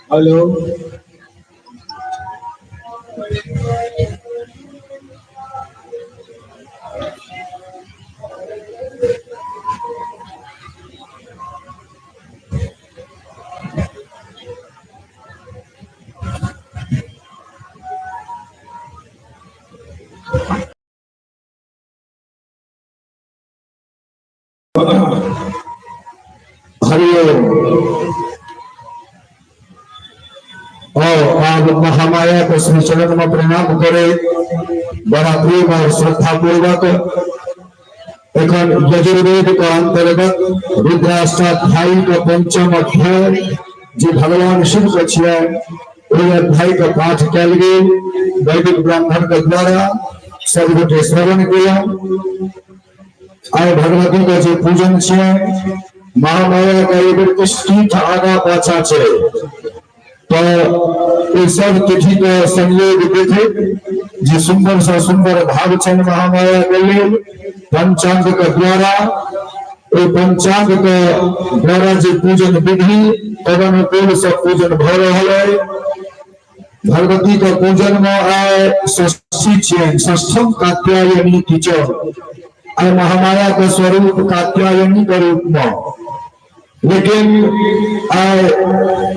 Hello. Hariom. और आज महामाया को श्री चरण में प्रणाम करे, बड़ा प्रेम और श्रद्धा पूर्वक एखन यजुर्वेद के अंतर्गत रुद्राष्टाध्यायी के पंचम अध्याय जे भगवान शिव के छियै ओहि अध्याय के पाठ कयल गेल। वैदिक ब्राह्मण के द्वारा सब गोटे श्रवण केलहुँ। आइ भगवती के जे पूजन छियै, महामाया के एक पीठ आगा पाछा छै, तो सब तिथि के संयोग देखैत जे सुंदर से सुंदर भाव छनि महामाया के लेल पंचांग के द्वारा, पंचांग के द्वारा जे पूजन विधि तदनुकूल से पूजन भ रहल है। भगवती के पूजन में आइ षष्ठी छियनि, षष्ठम कात्यायनी तिथि। आइ महामाया के स्वरूप कात्यायनी के रूप में, लेकिन आइ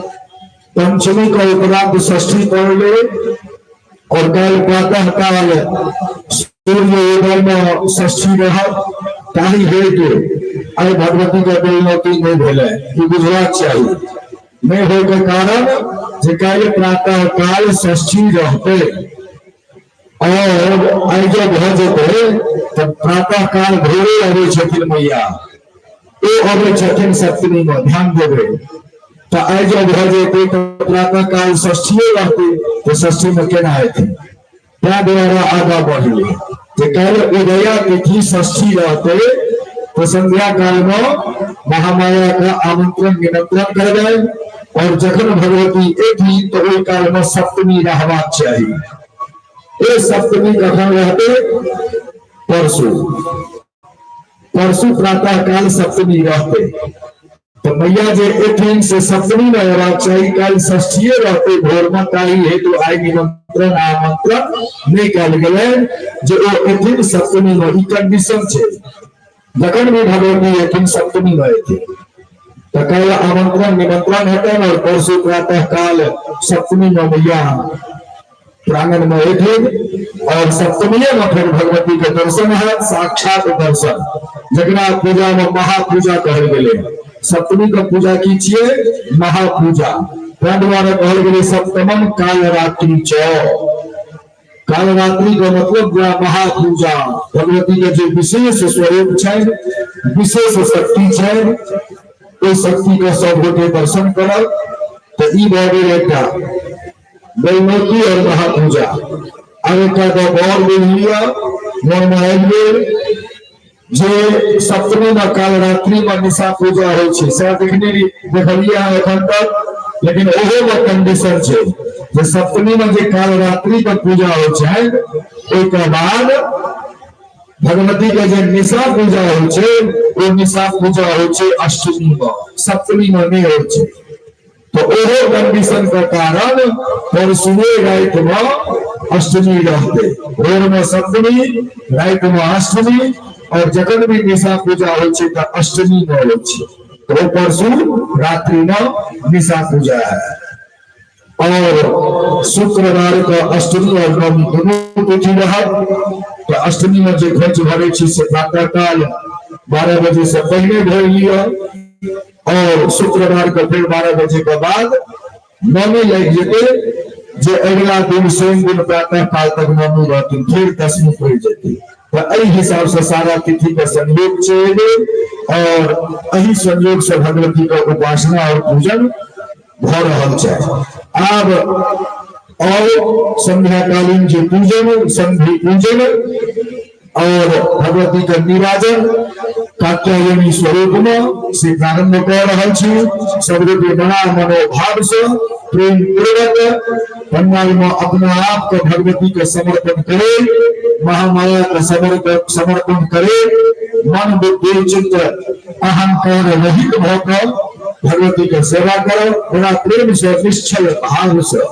पंचमी का उपरांत षष्ठी पढ़ ले और कल प्रातः काल सूर्य उदय में षष्ठी रहत, ताहि हेतु आइ भगवती के बेलौती नहीं भेले, ई बुझबाक चाहिए। नहीं होय के कारण जे कल प्रातः काल षष्ठी रहते और आइ जो भ जेते तो प्रातः काल भोरे अबै छथिन मैया, ओ अबै छथिन सप्तमी में, ध्यान देबै। तो आई जब भ जेते तो प्रातः काल षष्ठी रहते तो षष्ठी में केना हेतै, त्या द्वारा आगा बढ़ले जे कल उदया तिथि षष्ठी रहते तो संध्या काल में महामाया का आमंत्रण निमंत्रण करबै और जखन भगवती एथी तो ओहि काल में सप्तमी रहबाक चाहिए। ए सप्तमी कखन रहते? परसू, परसू प्रातः काल सप्तमी रहते तो मैया जे एथिन से सप्तमी में होबाक चाहिए, कल षष्ठीए रहते भोर में, ताहि हेतु आइ निमंत्रण आमंत्रण नहीं कयल गेलै जे ओ एथिन सप्तमी में। ई कंडीशन छै, जखन भी भगवती एथिन सप्तमी में एथिन तो कल आमंत्रण निमंत्रण हेतन और परसू प्रातः काल सप्तमी में मैया प्रांगण में एथिन और सप्तमी में फिर भगवती के दर्शन है, साक्षात दर्शन, जकरा पूजा में महापूजा कहल गेलै। सप्तमी का पूजा की छियै? महापूजा। ताहि द्वारा कहल गेलै सप्तमम काल रात्रि च। काल रात्रि का मतलब महापूजा, भगवती के जो विशेष स्वरूप छनि, विशेष शक्ति छनि, ओहि शक्ति के सब गोटे दर्शन करब। तो ई भऽ गेल एकटा वैमोती और महापूजा। अब एक और लिया मन में आबि गेल जे सप्तमी में काल रात्रि में निशा पूजा हो, देखलिए एखन तक, लेकिन ओहो में कंडीशन छै जे सप्तमी में जे काल रात्रि के पूजा हो छै, ओहिके बाद भगवती के जे निशा पूजा हो छै, ओ निशा पूजा हो छै अष्टमी में, सप्तमी में नहीं हो छै। तो ओहो कंडीशन के कारण परसुए रात में अष्टमी रहते, भोर में सप्तमी, रात में अष्टमी, और जखन भी निशा पूजा हो तो अष्टमी में हो, तो परसु रात्रि में निशा पूजा है। और शुक्रवार का अष्टमी और नवमी दोनों तिथि रहा। तो अष्टमी में जो घंच भरे से प्रातः काल 12 बजे से पहले भर लिया और शुक्रवार को फिर 12 बजे के बाद नवमी लग जेते, जो अगला दिन सोम दिन प्रातः काल तक नवमी रहती, फिर दसवीं पड़ जाती। तो एहि हिसाब से सारा तिथि का संयोग चले और एहि संयोग से भगवती का उपासना और पूजन भ रहल छै। आब और संध्याकालीन जो पूजन, संधि पूजन और भगवती के निराजन कात्यायनी स्वरूप में से प्रारंभ कर रहा छी। सब गोटे बड़ा मनोभाव से प्रेम पूर्वक पंडाल में अपना आप को भगवती के समर्पण करे, महामाया का समर्पण करे, मन बुद्धि चित्त अहंकार रहित होकर भगवती की सेवा करो, बड़ा प्रेम से निश्चल भाव से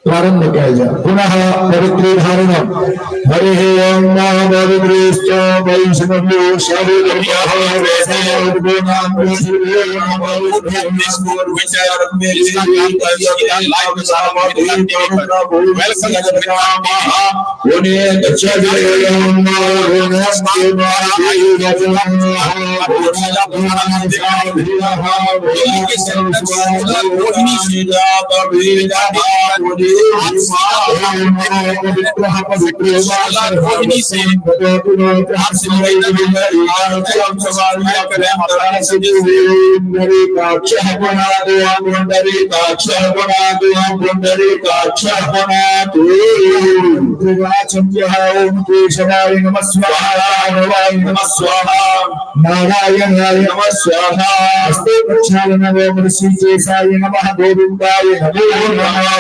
प्रारंभ किया जाए। पुनः पवित्र धारण हरे ओम महाभद्रेश्च वैष्णव्यो सर्वधर्मः नारायणाय नमः स्वाहा हस्ते प्रक्षालनाय ऋषिकेशाय नमः गोविंदाय नमो नमः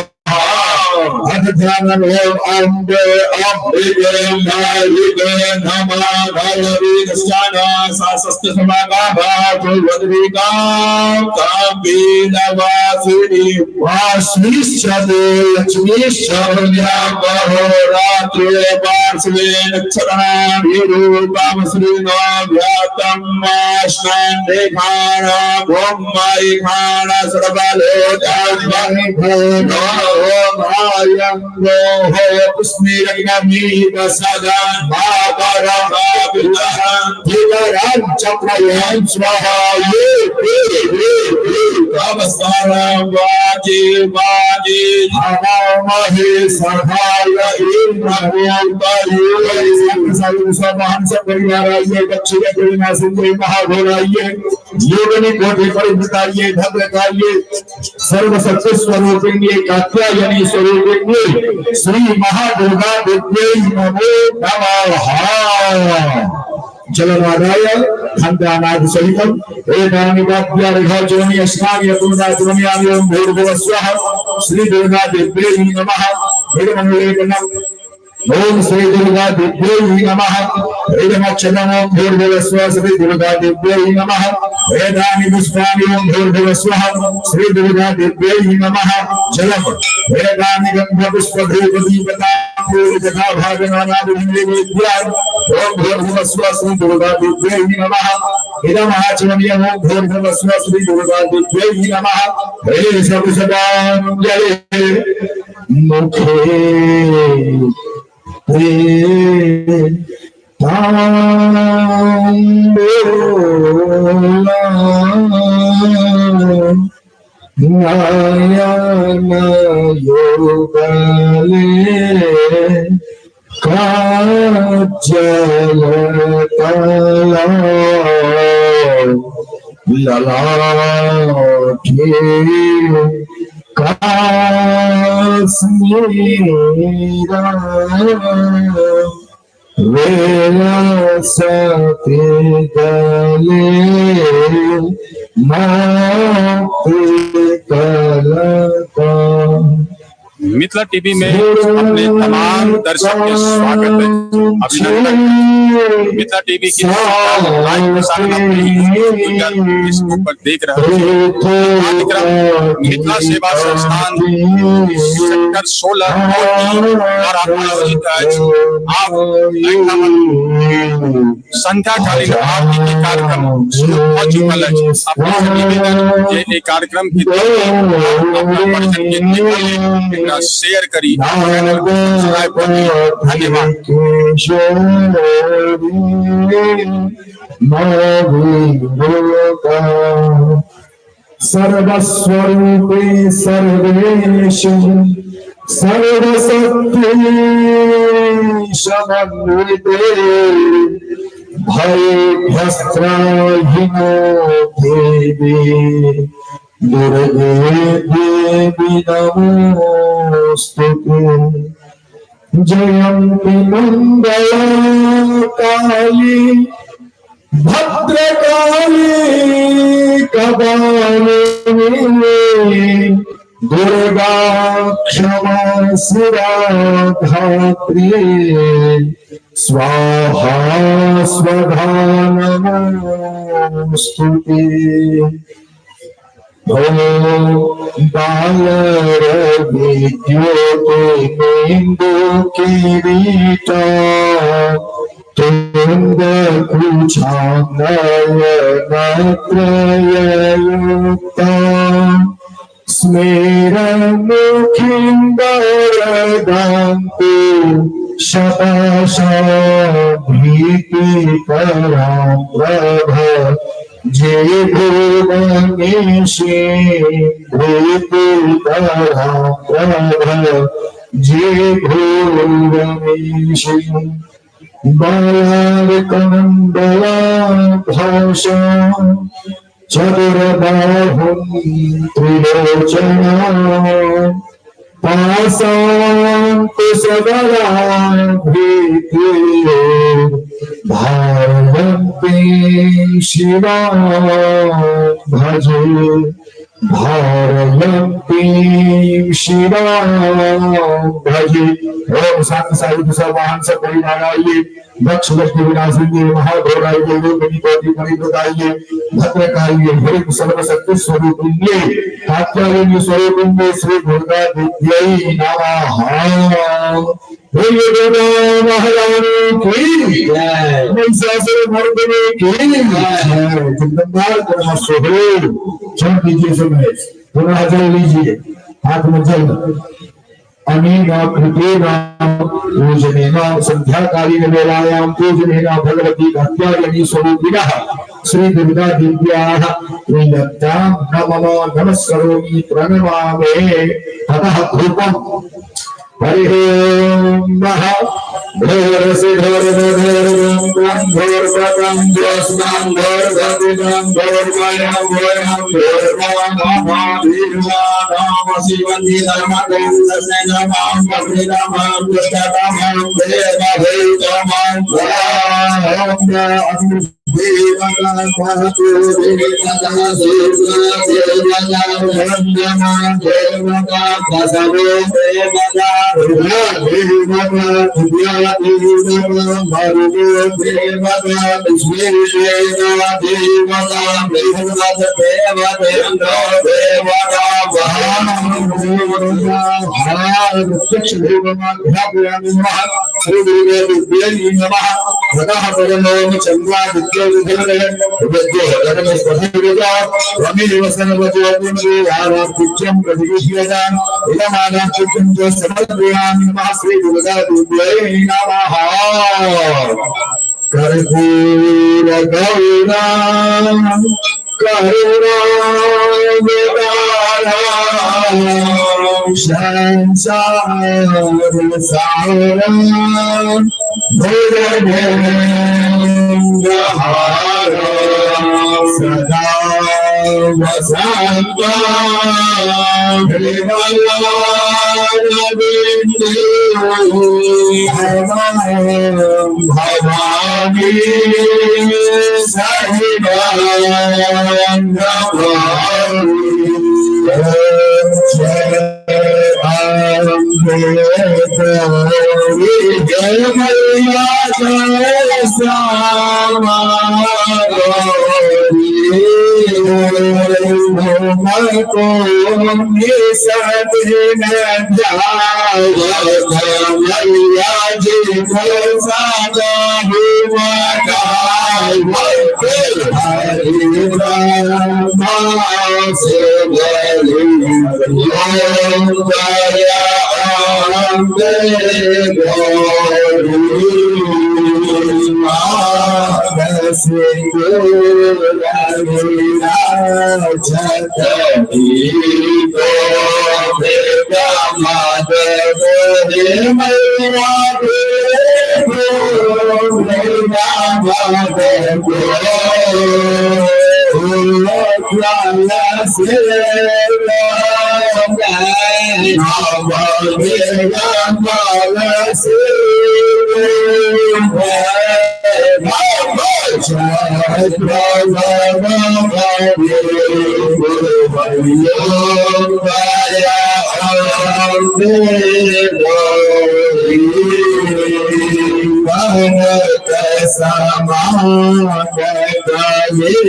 अध्यात्म अम्बे अम्बिके नायिके नमः भगवती दशाना सासस्त समागाभा वद्रिका काम्बीनवासिनी वास्मिष्यते लक्ष्मीश्वरया बहोरात्रे पार्श्वे नक्षत्राणां विरूपामश्रीनो व्यातं वाष्णं देखाना ब्रह्मैखाना सर्वलोकानि भो आयंगो हो पुष्मिरग्नमी दशदान भागरभावितः धीरान चक्रयं स्वाहा ये तमस्तारं वाजी वाजी धामामहे सहाय इंद्रभूतये सर्वसमान परिवाराये दक्षिण गुरुना सिंधु महाघोराये योगिनी कोटि परिवृताये भद्रकाये सर्वशक्ति स्वरूपिणी कात्यायनी स्वरूपिणी श्री महादुर्गा देव्यै नमो नमः। जलनादाय खंडानाद सहितम एतानि वाद्यार्घाचरणी अस्माकं पुण्यदाचरण्यामि ओम भूर्भुवस्वः श्री दुर्गा देव्यै नमः। वेदमंगलेकनम ओम श्री दुर्गा देव्यै नमः। वेदमक्षरम् ओम भूर्भुवस्वः श्री दुर्गा देव्यै नमः। वेदानि पुष्पाणि ओम भूर्भुवस्वः श्री दुर्गा देव्यै नमः। जलम वेदानि गन्धपुष्पधूपदीपता जथा भागनानादिविद्यां ओम भूर्भुवस्वः श्री दुर्गा देव्यै नमः। इदमाचरण्यम् ओम भूर्भुवस्वः श्री दुर्गा देव्यै नमः। हे सर्वसदाञ्जले मुखे नयन योगले काजल तला ललाटे काश्मीरा वेलसते गले माते कलका। मिथिला टीवी में अपने तमाम दर्शक के स्वागत है, अभिनंदन। मिथिला टीवी की लाइव प्रसारण फेसबुक पर देख रहे हैं। कार्यक्रम मिथिला सेवा संस्थान सेक्टर 16 द्वारा आयोजित आप संध्याकालीन आरती के कार्यक्रम शुरू हो चुका है। अपने निवेदन ये एक कार्यक्रम की शेयर करी, चैनल को सब्सक्राइब करी। धन्यवाद। सर्वस्वरूपे सर्वेषु सर्वशक्तिशमन्विते भयभ्यस्त्राहिनो देवी दुर्गे देवी नमोस्तुते। जयन्ति मंगला काली भद्रकाली कपालिनी दुर्गा क्षमा शिवा धात्री स्वाहा स्वधा नमो स्तुति ओम बालरवि ज्योतिर्बिंदु किरीटा तुंगकुचानयनत्रययुक्ता स्मेरमुखिंदरदान्तु शतशभीतिकरां प्रभ जे भुवनेशे भीतिकरां प्रभ जे भुवनेशे बालार्कमण्डलाभासं चतुर्बाहुं त्रिलोचनं पासान्तु सबलाभीतिः भारयन्ति शिवां भजे भारयन्ति शिवां भजे। ओम शांति साहित्य सर्वान् सपरिवाराय दक्ष लक्ष्मी विनाशिनी महाघोराय देवोपनिपति परिवृताय भद्रकाय हरि सर्वशक्ति स्वरूपिण्ये कात्यायनी स्वरूपिण्ये श्री दुर्गा देव्यै नमः। बोलिए दुर्गा महारानी की जय, महिषासुरमर्दिनी की जय, जगदम्बा नमः सोहे। चल कीजिए समय पुनः जल लीजिए, हाथ में जल अनेन कृतेन पूजनेन संध्याकालीन वेलायां पूजनेन भगवती कात्यायनी स्वरूपिणः श्री दुर्गा देव्याः प्रीत्यर्थं नमो नमस्करोमि प्रणमामि। ततः धूपम् हरिः नमः। कर्पूर गौरा करुणावतारा संसार सारा भुजगेन्द्रहारा सदा वसंता भवानी जय मैया जय श्यामा को मैया जी को सादा हुआ से sama kekali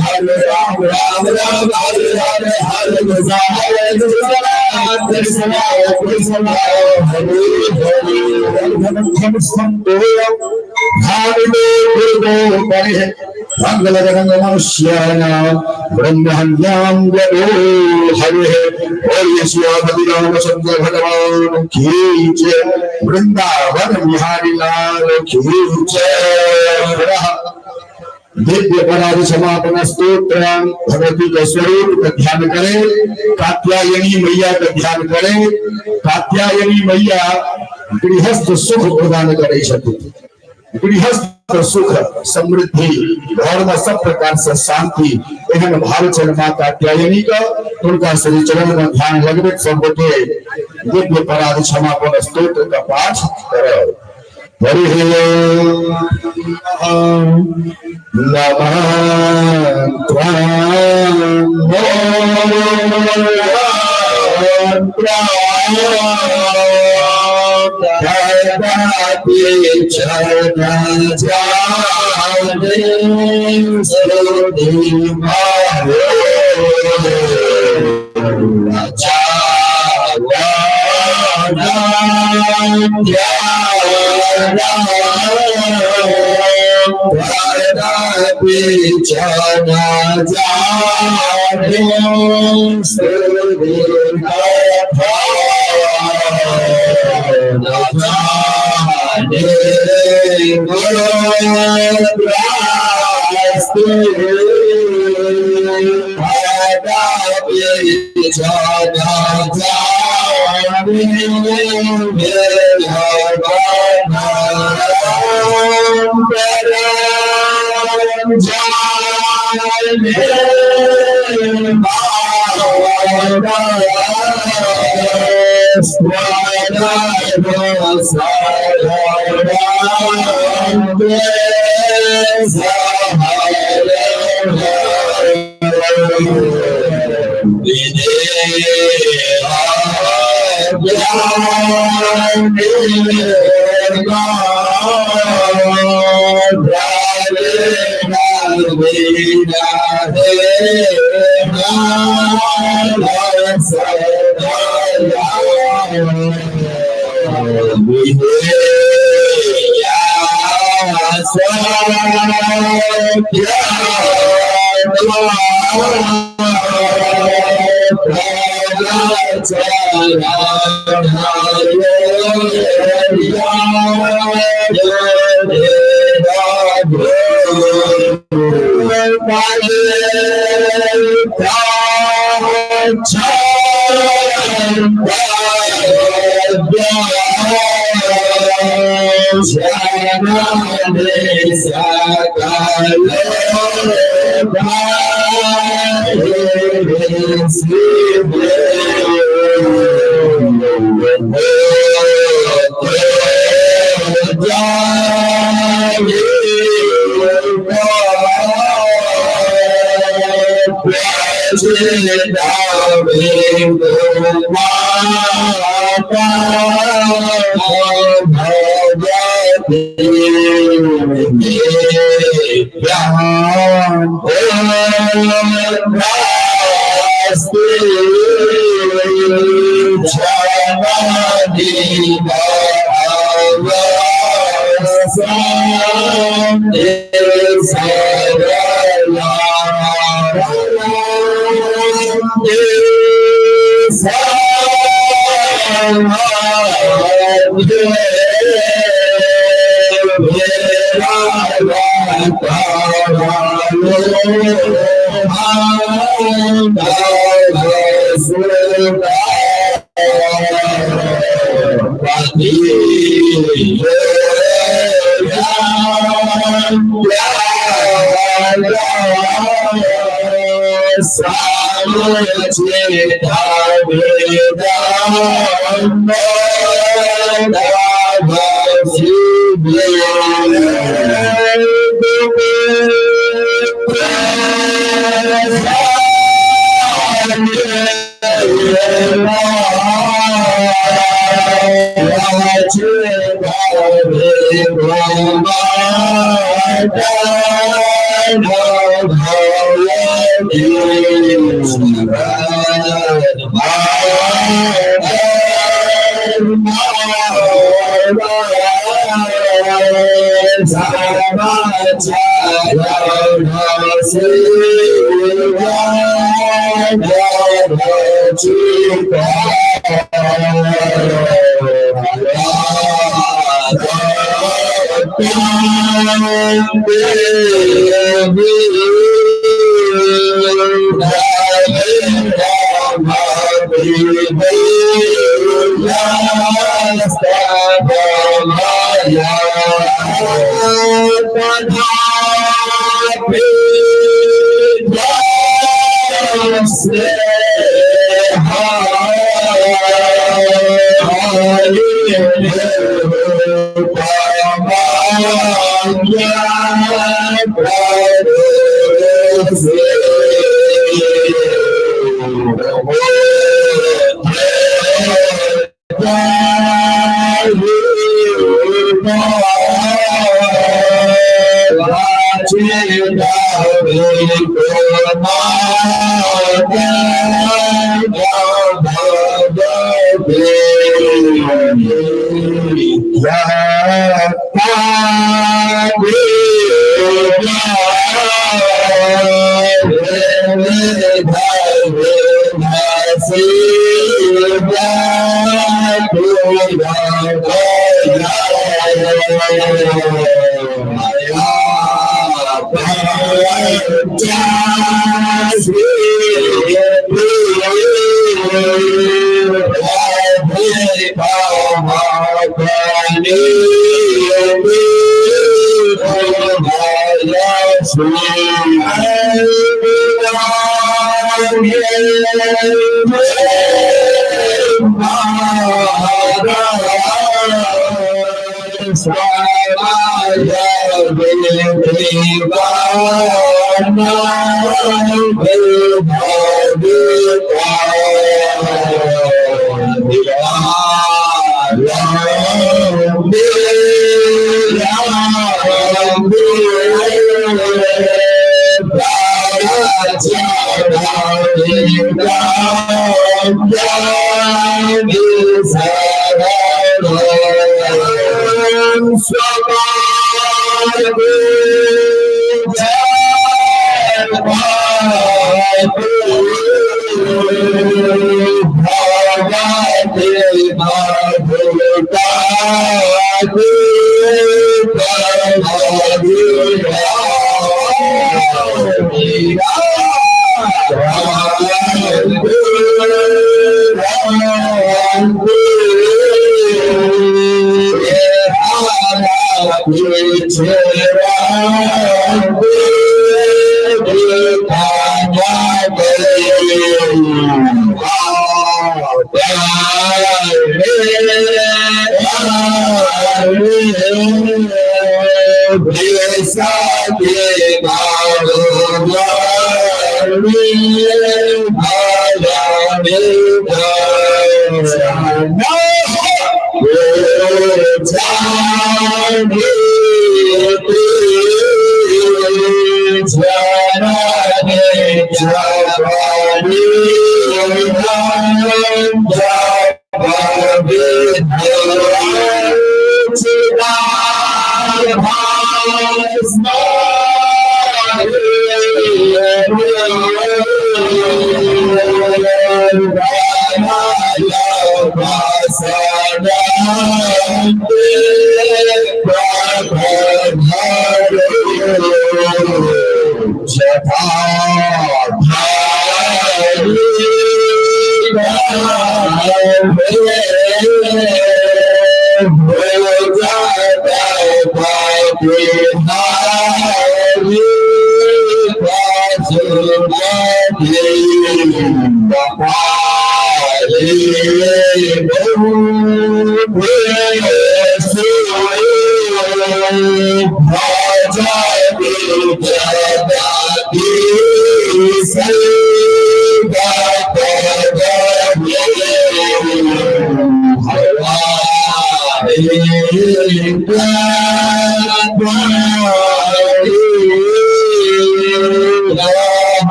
Hare भगवान की जय वृंदावन बिहारी लाल की जय दिव्य पराधि समापन स्तोत्र भगवती के स्वरूप का ध्यान करें कात्यायनी मैया का ध्यान करें कात्यायनी मैया गृहस्थ सुख प्रदान करे गृहस्थ सुख समृद्धि घर में सब प्रकार से शांति एहन भाव चल मां कात्यायनी का उनका श्री चरण में ध्यान लगवे सब गोटे दिव्य पराधि समापन स्तोत्र का पाठ करो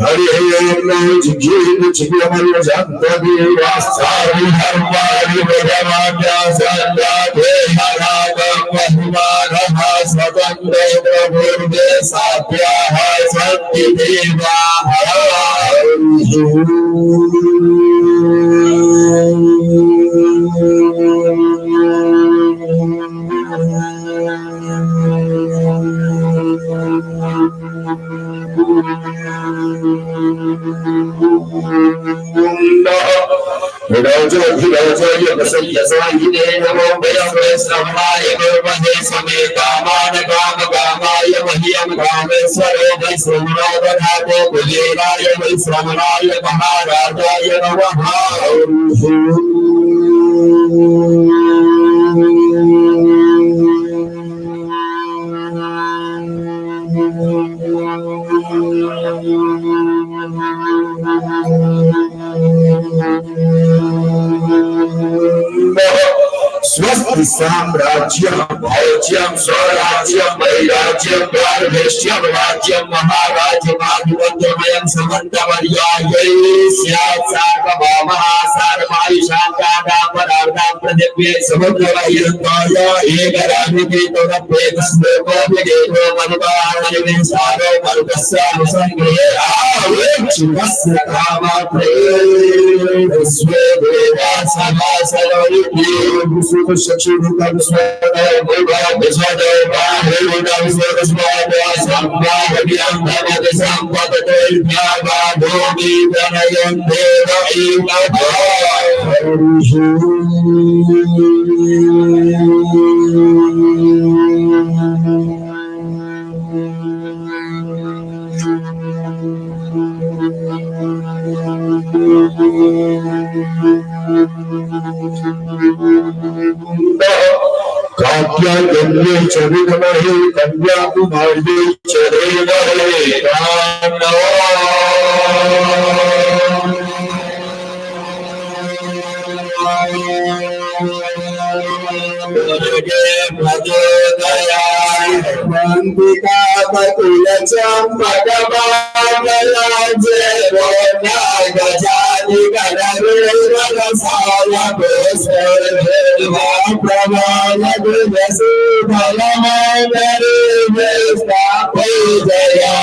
Hari Om Jigir Chigyamal Jantavi Vasari Dharmari Vedamanya Sandate Haragam Vahimanaha Swatandra Prabhurde Satyaha Sati Deva Swasti Samrajyam Bhajyam Swarajyam Vairajyam Dharmeshyam Rajyam Maharajyam Adhivantamayam Samantavaryayi Syat Sarvabhamaha Sarvaisham Kadam Paradam Pradipye Samudravayirantaya Ekarabhikito Napekasloka Bhigito Manubhāni Vinsaro Marukasya Nusangriye Avechivasya Kama Prem Svedeva Samasaraviti Suku Shakshu Kamswada Bhava Viswada Bhava Viswada Svada Sambha Bhyam Bhavati Sambhata Bhyava Bhomi Pranayam Deva Ikata Katya Gandhi Chavidamahi Kanya Kumardi Chadevahe Mantika Patula Champakamala Jevona Gajani Gadavira Sala Pesava Pramala Gunasu Palamandari Vesta Pujaya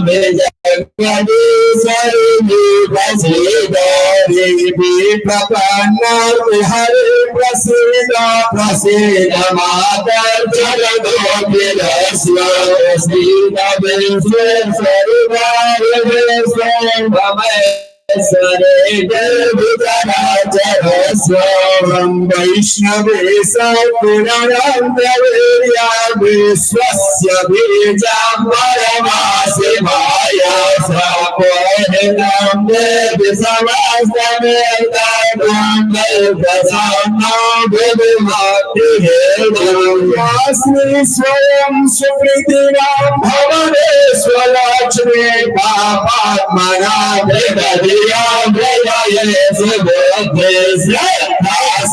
Vijayagadi Sarini Prasidari Viprapanna Vihari Prasida Prasida Matar Jagadopilasya Prasida Vishwesarivari Vishwamamaya Sare Devitarajaraswaram Vaishnavi Sapuranam Devirya Vishwasya Bijam Paramasimaya Sapohenam Devi Samastametanam Devasanam Devimati Hedam Yasmi Swayam Sukritiram Bhavane Swalachmi Papatmana Devadi Yam Yes,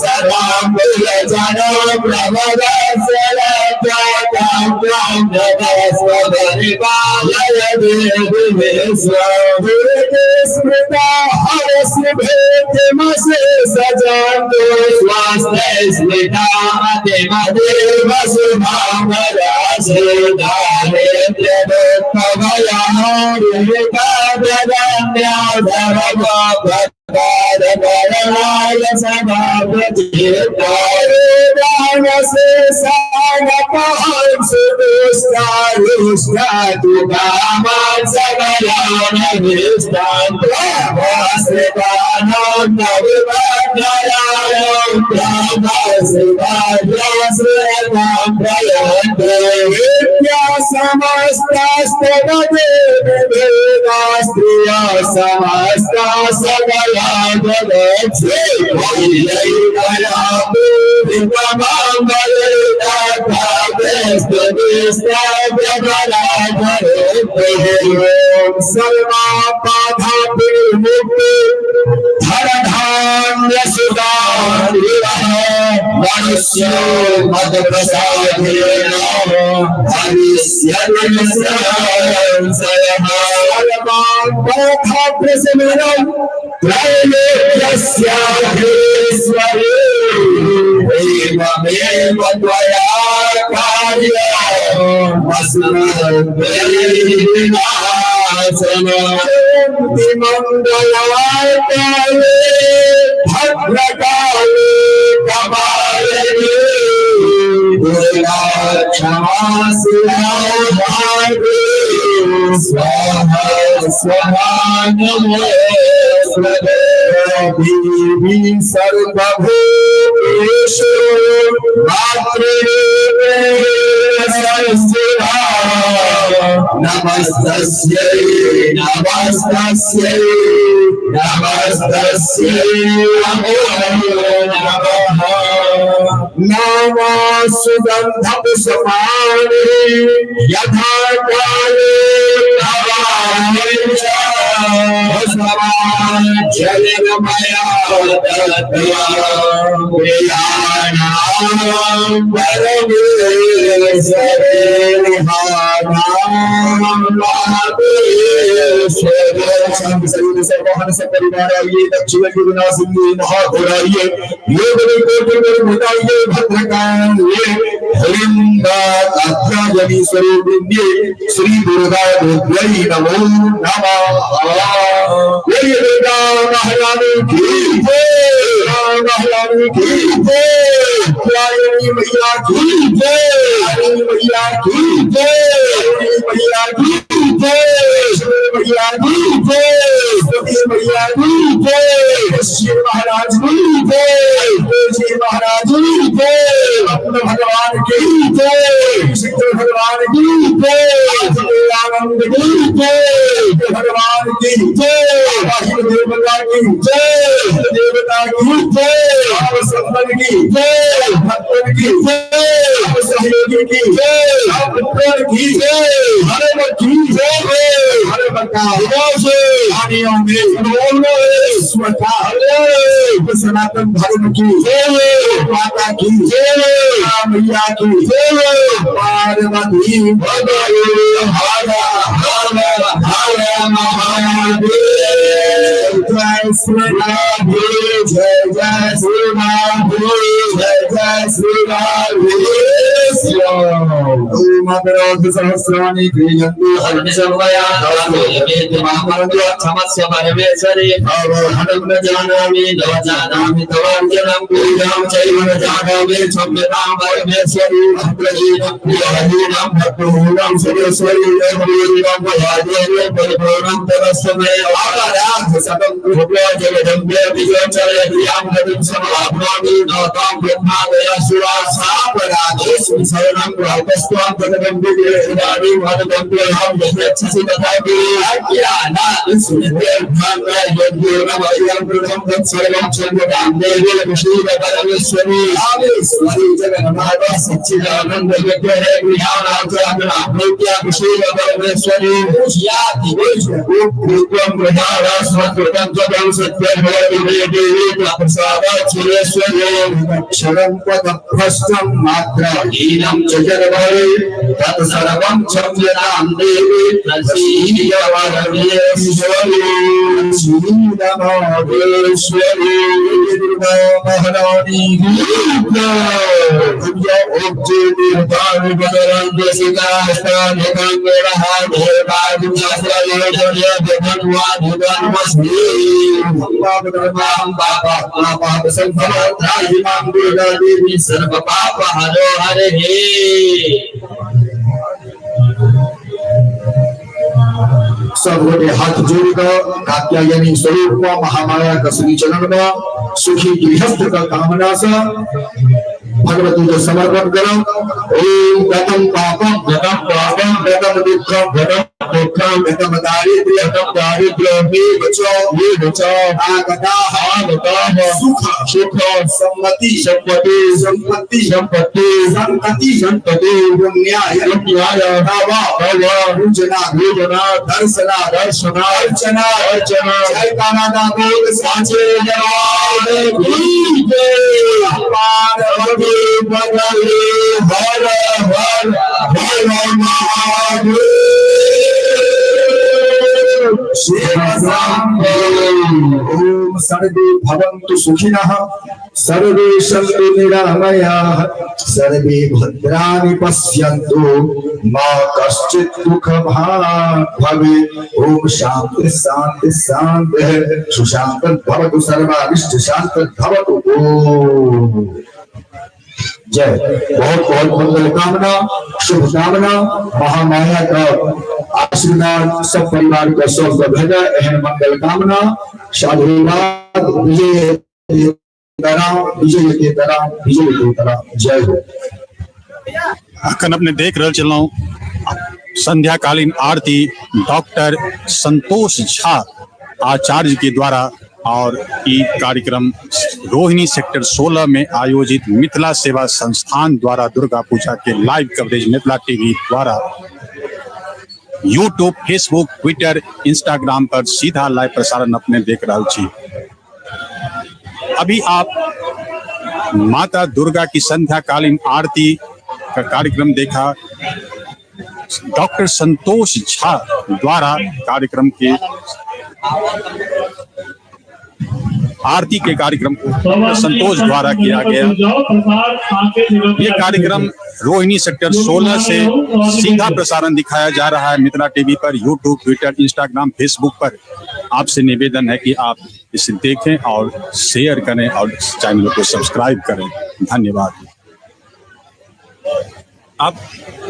Salam Pujana Brahmada Salata Tam the Vasvadari Balaya Devi Smrita Harasmita Mase Sajanto Swaste Smrita Matema Deva Sumamara Sudhare Pavaya Rita Dadanya Dharava Paraya Samavati Dharmase Sanapaham Sudhusta Tukaman Sagarana Vistan Vasritanam Navivadayam Brahmasivadhyasrenam Prayante Vidya Samastastabade Vedastriya Samasta Sagaladadetse Vaidayikayam Vikamam Vaidata Vestadista Vyagaladadetse Salma Padhapi Mukti Dharadhanya Sudhan Vivaha मनुष्यो मद प्रसादेन भविष्यति संशयः प्रसमनं त्रैलोक्यस्याधीश्वरे एवमेव त्वया कार्यम् मंगलाकाले भद्रकाले कपालिनी दुर्गा क्षमा स्वाहा स्वाहा नमोस्तुते देवी सर्वभूतेषु नमस्तस्यै नमस्तस्यै नमस्तस्यै नमो नमः नामा सुगन्धपुष्पाणि यथा काले जलमया श्री दुर्गा देव्यै नमो नमः। दुर्गा महारानी की जय, महारानी की जय, काली मैया की जय, काली मैया की जय, मैया की जय, मैया की जय, मैया की जय, शिव महाराज की जय, जी महाराज की जय, अपने भगवान की जय, सिद्ध भगवान की जय, आनंद की जय, भगवान की जय, देवता की जय, देवता की जय, संतन की जय, भक्तन की जय, सहयोगी की जय, पुत्र की जय, हरे की जय, हरे बका आनियों में स्वता सनातन धर्म की जय, माता की जय, मैया की जय, पार्वती हर हर हर महादेव। जय श्री राम जय जय श्री राम जय जय श्री राम। सहस्राणि क्रियन्ते हरिशर्वया क्षमस्य परमेश्वरे अवहनं न जानामि न जानामि तवाञ्जनं पूजां चैव न जानामि क्षम्यतां परमेश्वरी प्रहीनं प्रियहीनं भक्तहूनं सुरेश्वरी देववीरं भयादेवे परिपूर्णं तदस्मै आराध्य सकं कृपया जगदम्बे विजयचरे प्रियां गतिं समाप्नोमि न तां ब्रह्मादयसुरा सापराधेषु शरणं प्रहस्तवां जगदम्बे इदानीं वदन्त्यहं यच्छसि तथापि परमेश्वरी जगन्नाथ सच्चिदानंद विग्रहे सर्व पाप हरो हरे। सब हाथ जोड़कर कात्यायनी स्वरूप महामाया का श्री चरण में सुखी गृहस्थ का कामना से भगवती को समर्पण करो। ओम गतम पापम गतम दुखम गतम दुखम गतम दारिद्र्य ये बचो आगता सुख संपत्ति संपत्ति पुण्याय योजना दर्शना अर्चना जय कानादा बोल साचे पार्वती बदले हर हर हर महादेव ओम सर्वे भवन्तु सुखिनः सर्वे सन्तु निरामयाः सर्वे भद्राणि पश्यन्तु मा कश्चित् दुःखभाग् भवेत् ओम शान्ति शान्ति शान्तिः सुशान्तिः भवतु सर्वाभीष्ट शान्तिः भवतु ओम जय। बहुत बहुत मंगल कामना शुभकामना महामाया का आशीर्वाद सब परिवार का सब भेजा एहन मंगल कामना साधुवाद विजय के तरह जय हो। अखन अपने देख रहे चल संध्याकालीन आरती डॉक्टर संतोष झा आचार्य के द्वारा और ये कार्यक्रम रोहिणी सेक्टर 16 में आयोजित मिथिला सेवा संस्थान द्वारा दुर्गा पूजा के लाइव कवरेज मिथिला टीवी द्वारा यूट्यूब फेसबुक ट्विटर इंस्टाग्राम पर सीधा लाइव प्रसारण अपने देख रहा छी। अभी आप माता दुर्गा की संध्याकालीन आरती का कार्यक्रम देखा। डॉक्टर संतोष झा द्वारा कार्यक्रम के आरती के कार्यक्रम को संतोष द्वारा किया गया। ये कार्यक्रम रोहिणी सेक्टर 16 से सीधा प्रसारण दिखाया जा रहा है मिथिला टीवी पर, यूट्यूब ट्विटर इंस्टाग्राम फेसबुक पर। आपसे निवेदन है कि आप इसे देखें और शेयर करें और चैनल को सब्सक्राइब करें। धन्यवाद। अब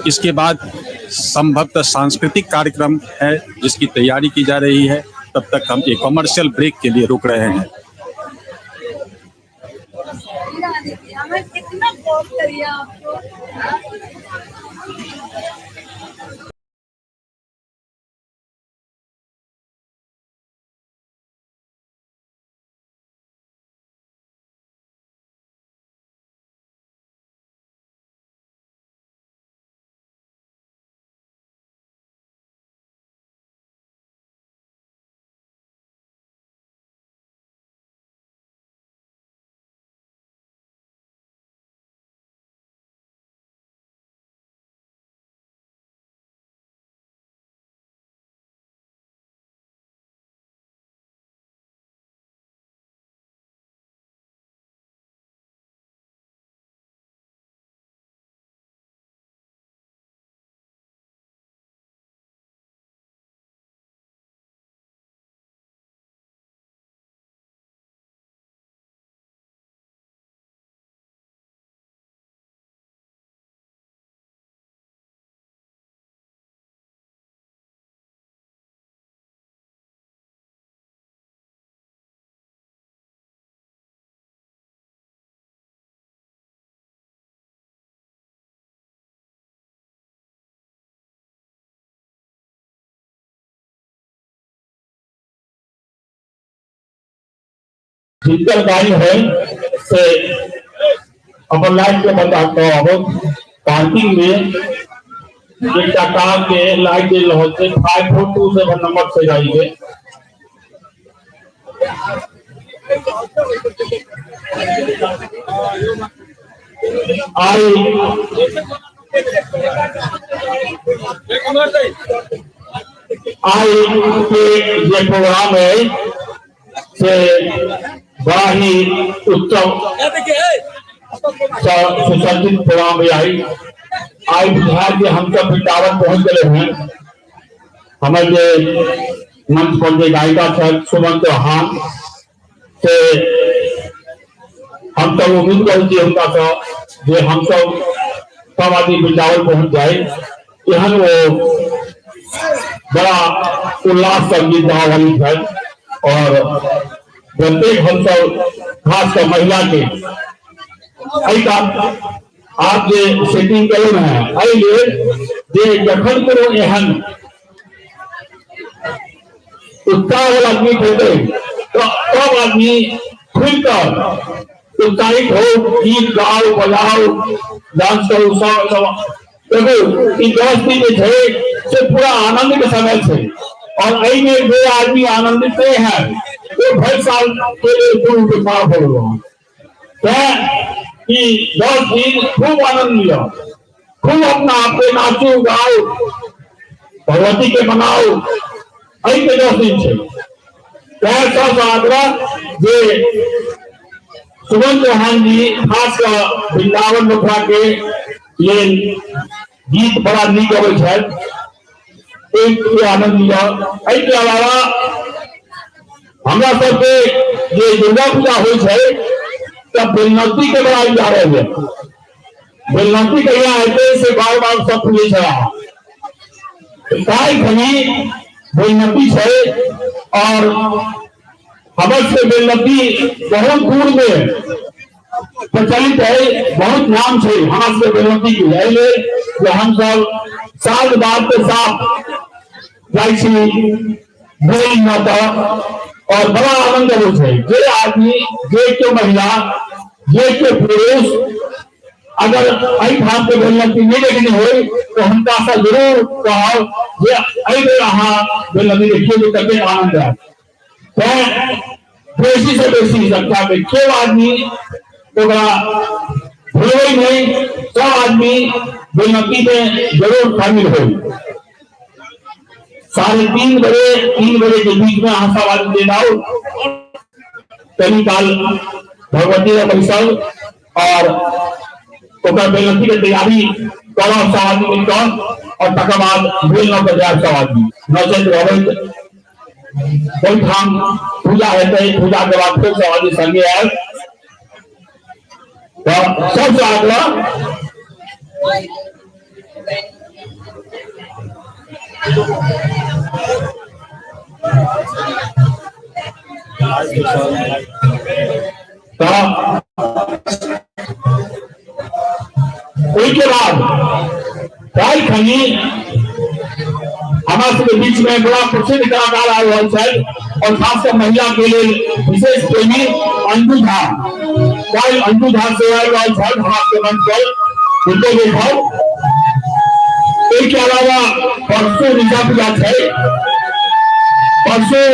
इसके बाद संभवतः सांस्कृतिक कार्यक्रम है जिसकी तैयारी की जा रही है। तब तक हम एक कमर्शियल ब्रेक के लिए रुक रहे हैं। कितना कॉल करिए आपको। डिजिटल गाड़ी है से अपन लाइट के बताता हूँ। पार्किंग में एक टाटा के लाइट दे रहा है 5427 नंबर से जाइए। आई के ये प्रोग्राम है से बड़ा ही उत्तम सुसज्जित प्रोग्राम में आई बिहार के हम सब टावर पहुंच गए हैं। हमारे मंच पर जो गायिका सर सुमन चौहान से हम सब उम्मीद करते उनका जो हम सब आदमी बिटावर पहुंच जाए। यहाँ वो बड़ा उल्लास का गीत वाली है और प्रत्येक हम सब खासकर महिला के आप जो सेटिंग करो ना आइए जे जखन करो एहन उत्साह वाला गीत होते तो सब आदमी खुलकर उत्साहित हो, गीत गाओ, बजाओ, डांस करो, सब देखो इन 10 दिन से पूरा आनंद के समय थे और आई में जो आदमी आनंदित नहीं है वो भर साल के लिए गुरु के साथ हो गया कि 10 दिन खूब आनंद लिया, खूब अपना आपके नाचो गाओ, भगवती के मनाओ, आई के 10 दिन थे। सब आग्रह जे सुमन चौहान जी खासकर वृंदावन मथुरा के ये गीत बड़ा नीक अबै है, एक आनंद लिया। के अलावा हमरा सबके जे दुर्गा पूजा हो तब बेलनौती के बड़ा जा रहे हैं, बेलनौती कहिया है से बार बार सब पूछे खनी बेलनौती है और हमर से बेलनौती बहुत दूर में प्रचलित है, बहुत नाम है हमारे से बेलनौती की जो हम सब साल बाद के साथ बोली माता और बड़ा आनंद है। जे आदमी, जे के महिला, जे के पुरुष अगर आई ठाम पे बेलनौती नहीं देखनी हो तो हम ऐसा जरूर कहो जे आई बेलनौती देखिए तो कभी आनंद है। तो बेसी से बेसी संख्या में 6 आदमी भूल नहीं, 100 आदमी बेलनौती में जरूर शामिल हो। 3:30 बजे 3 बजे के बीच में आशावाद देना हो, कभी काल भगवती का परिसर और बेलनौती की तैयारी करो 100 आदमी मिलकर और तक बाद बेल न बजाय 100 आदमी नचेत कोई ठाम पूजा है, पूजा के बाद फिर 100 आदमी संगे आए तो सबसे आग्रह के बाद गाय खनी हमारे बीच में बड़ा प्रसिद्ध कलाकार आए हुए है और खासकर महिला के लिए विशेष प्रेमी अंजू झा, गाय अंजू झा से आए हुए है हमारे मंच पर उनको देखाओ। इसके अलावा परसों निशा पूजा है, परसों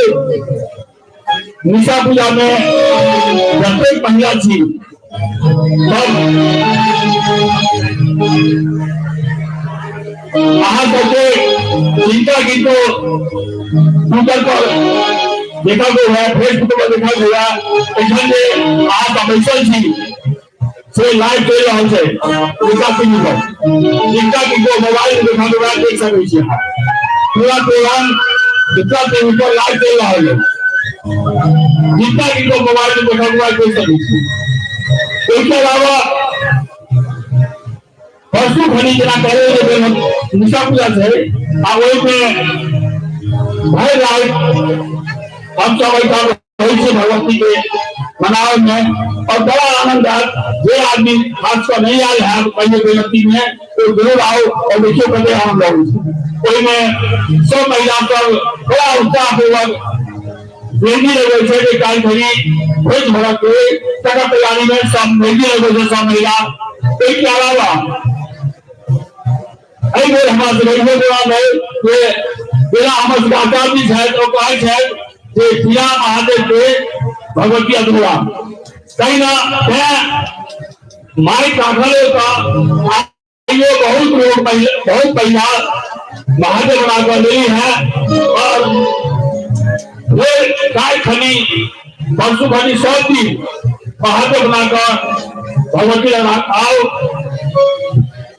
निशा पूजा में प्रत्येक महिला जी वहां करके चिंता गीतों गूगल पर देखा गया है, फेसबुक पर देखा गया है, आप अमेशल जी से लाइव चल रहा है उनका टीवी पर जिनका गीतों मोबाइल में देखा गया देख सकते हैं पूरा प्रोग्राम जितना टीवी पर लाइव चल रहा है, जितना गीतों मोबाइल में देखा गया देख सकते हैं। इसके अलावा परसों खनी जना करे निशा पूजा से वही में भय लाइव हम सब भगवती के मनाव में और बड़ा आनंद है। जो आदमी खासकर नहीं आए हैं पहले बेलनौती में तो जरूर आओ और देखिए पहले हम लोग कोई में सब महिला पर बड़ा उत्साह पूर्वक मेहंदी लगे काल खरी भोज भरा के तक तैयारी में सब मेहंदी लगे सब महिला। इसके अलावा हमारे महादेव के भगवती अधूरा कहीं ना माई काखले का बहुत पहला महादेव बनाकर नहीं है और गाय खनी परसों खनी 100 दिन महादेव बनाकर भगवती आओ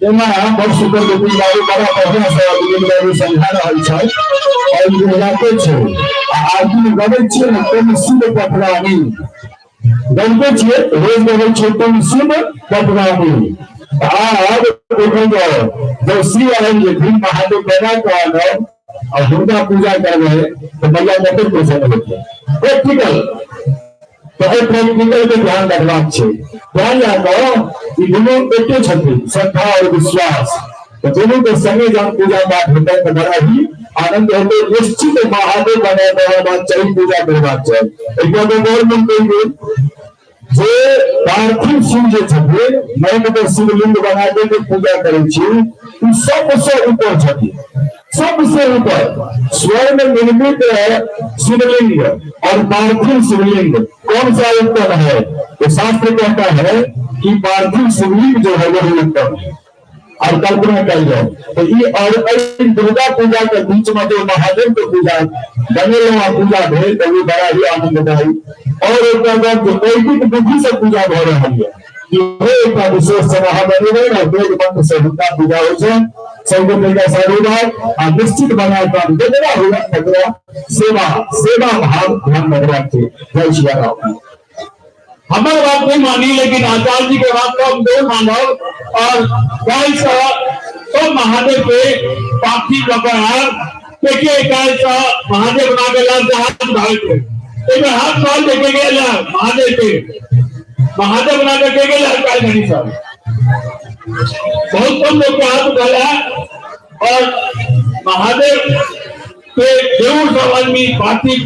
बहुत सुंदर बड़ा बढ़िया से समझा रहा है और इलाके आदमी गवे शुभ पटरानी गवे रोज गवे शुभ पटरानी जब श्री आएंगे फिर महादेव बना कर और दुर्गा पूजा कर रहे तो मैया मटर प्रसन्न होते प्रैक्टिकल तो प्रैक्टिकल के ध्यान रखना चाहिए। ध्यान रखो दोनों एके छथि श्रद्धा और विश्वास तो दोनों के संगे जब पूजा पाठ होता है तो बड़ा ही आनंद होते। निश्चित महादेव बने चैत पूजा करवा चाहिए। एक बार गवर्नमेंट कहेंगे जे पार्थिव शिव जे छे मैं मतलब शिवलिंग बना के पूजा करे छी सबसे ऊपर छथि, सबसे ऊपर स्वयं निर्मित शिवलिंग और पार्थिव शिवलिंग कौन सा उत्तम है? तो शास्त्र कहता है कि पार्थिव शिवलिंग जो है वही उत्तम है। और कल्पना कर जाए तो ये और दुर्गा पूजा के बीच में जो महादेव की पूजा बने पूजा भेल तो वो बड़ा ही आनंददायी और एक वैदिक विधि से पूजा हो रही है। विशेष सभा बनी रहे ना वेद मंत्र से हुनका पूजा हो जाए सब है निश्चित बनाए जितना हुआ सेवा सेवा भाव ध्यान में रखे। जय श्री राम। हमारी बात नहीं मानी लेकिन आचार्य जी के बात को हम दो मानव और तो महादेव के पार्थिव देखिए महादेव बना के लाल जहाज भारत हाथ सवाल देखे गए महादेव के महादेव बना कर देखे गए साहब बहुत कम लोग के हाथ उठाया और महादेव के जरूर सब आदमी पार्थिव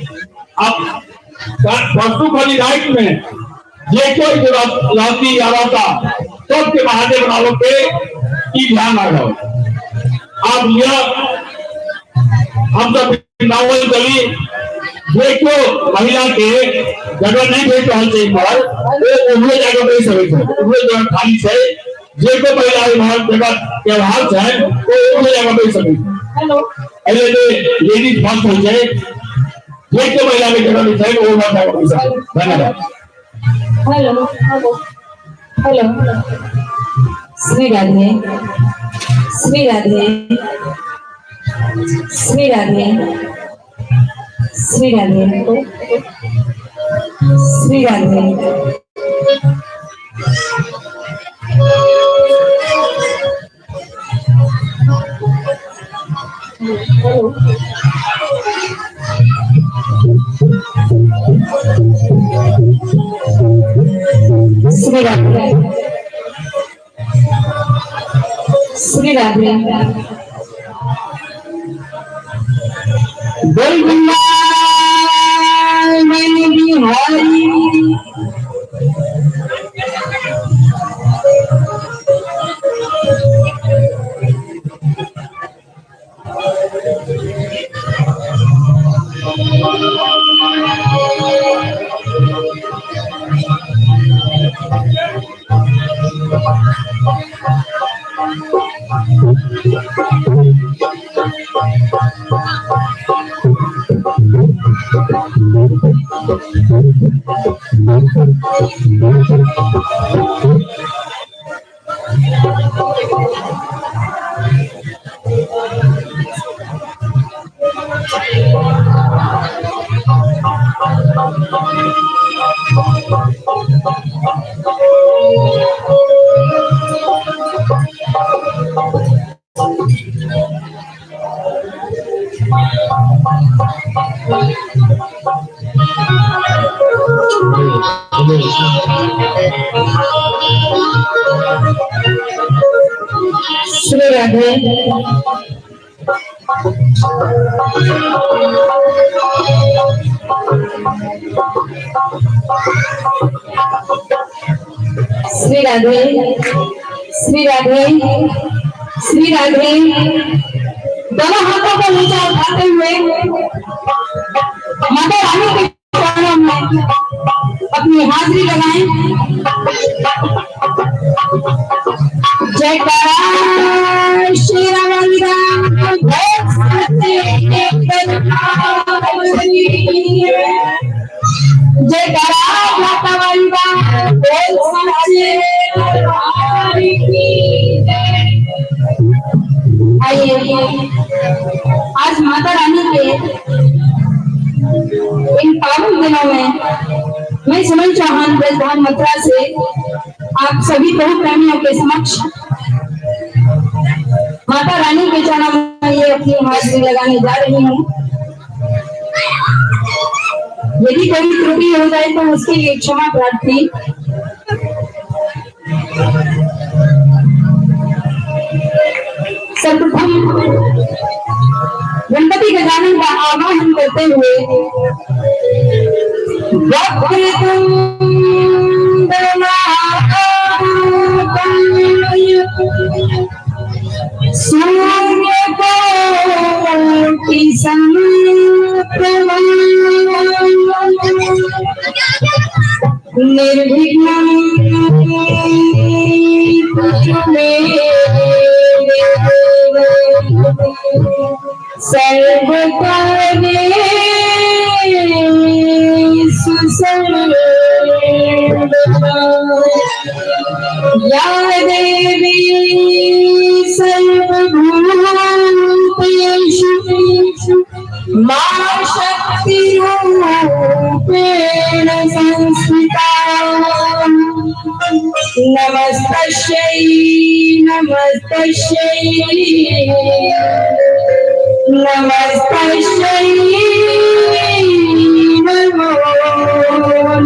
आप वस्तु खाली राइट में ये कोई जो राती आ रहा था सबके महादेव वालों पे की ध्यान आ जाओ आप यह हम सब नावल गली देखो महिला के जगह नहीं भेज रहा चाहिए पर वो उन्हें जगह पे सभी उन्हें जगह खाली से जे को महिला जगह व्यवहार है वो उन्हें जगह पे सभी हेलो अरे लेडीज फर्स्ट हो जाए जे को महिला की जगह पे वो जगह पे सभी। धन्यवाद। Hello hello hello Shri Radhe Shri Radhe Shri Radhe Shri Radhe Shri Radhe Shri Radhe Shri Radhe बोल मैंने बिहारी श्री राधे श्री राधे श्री राधे श्री राधे दोनों हाथों को नीचे उठाते हुए माता रानी के चरणों में अपनी हाजिरी लगाएं। जयकारा श्री राम जयकारा माता वाली बोल सच्चे दरबार की जय। आइए आज माता रानी के इन पावन दिनों में मैं सुमन चौहान ब्रजधाम मथुरा से आप सभी बहु प्रेमियों के समक्ष माता रानी के चरणों में ये अपनी हाजिरी लगाने जा रही हूँ। यदि कोई त्रुटि हो जाए तो उसके लिए क्षमा प्रार्थी। सर्वप्रथम गणपति गजानन का आवाहन करते हुए वक्रतुंड महाकाय सूर्यकोटि समप्रभा निर्विघ्नं कुरु मे सर्वकार्येषु सर्वदा या देवी सर्वभूतेषु मा शक्तिरूपेण संस्थिता नमस्तस्यै नमस्तस्यै नमस्तस्यै नमो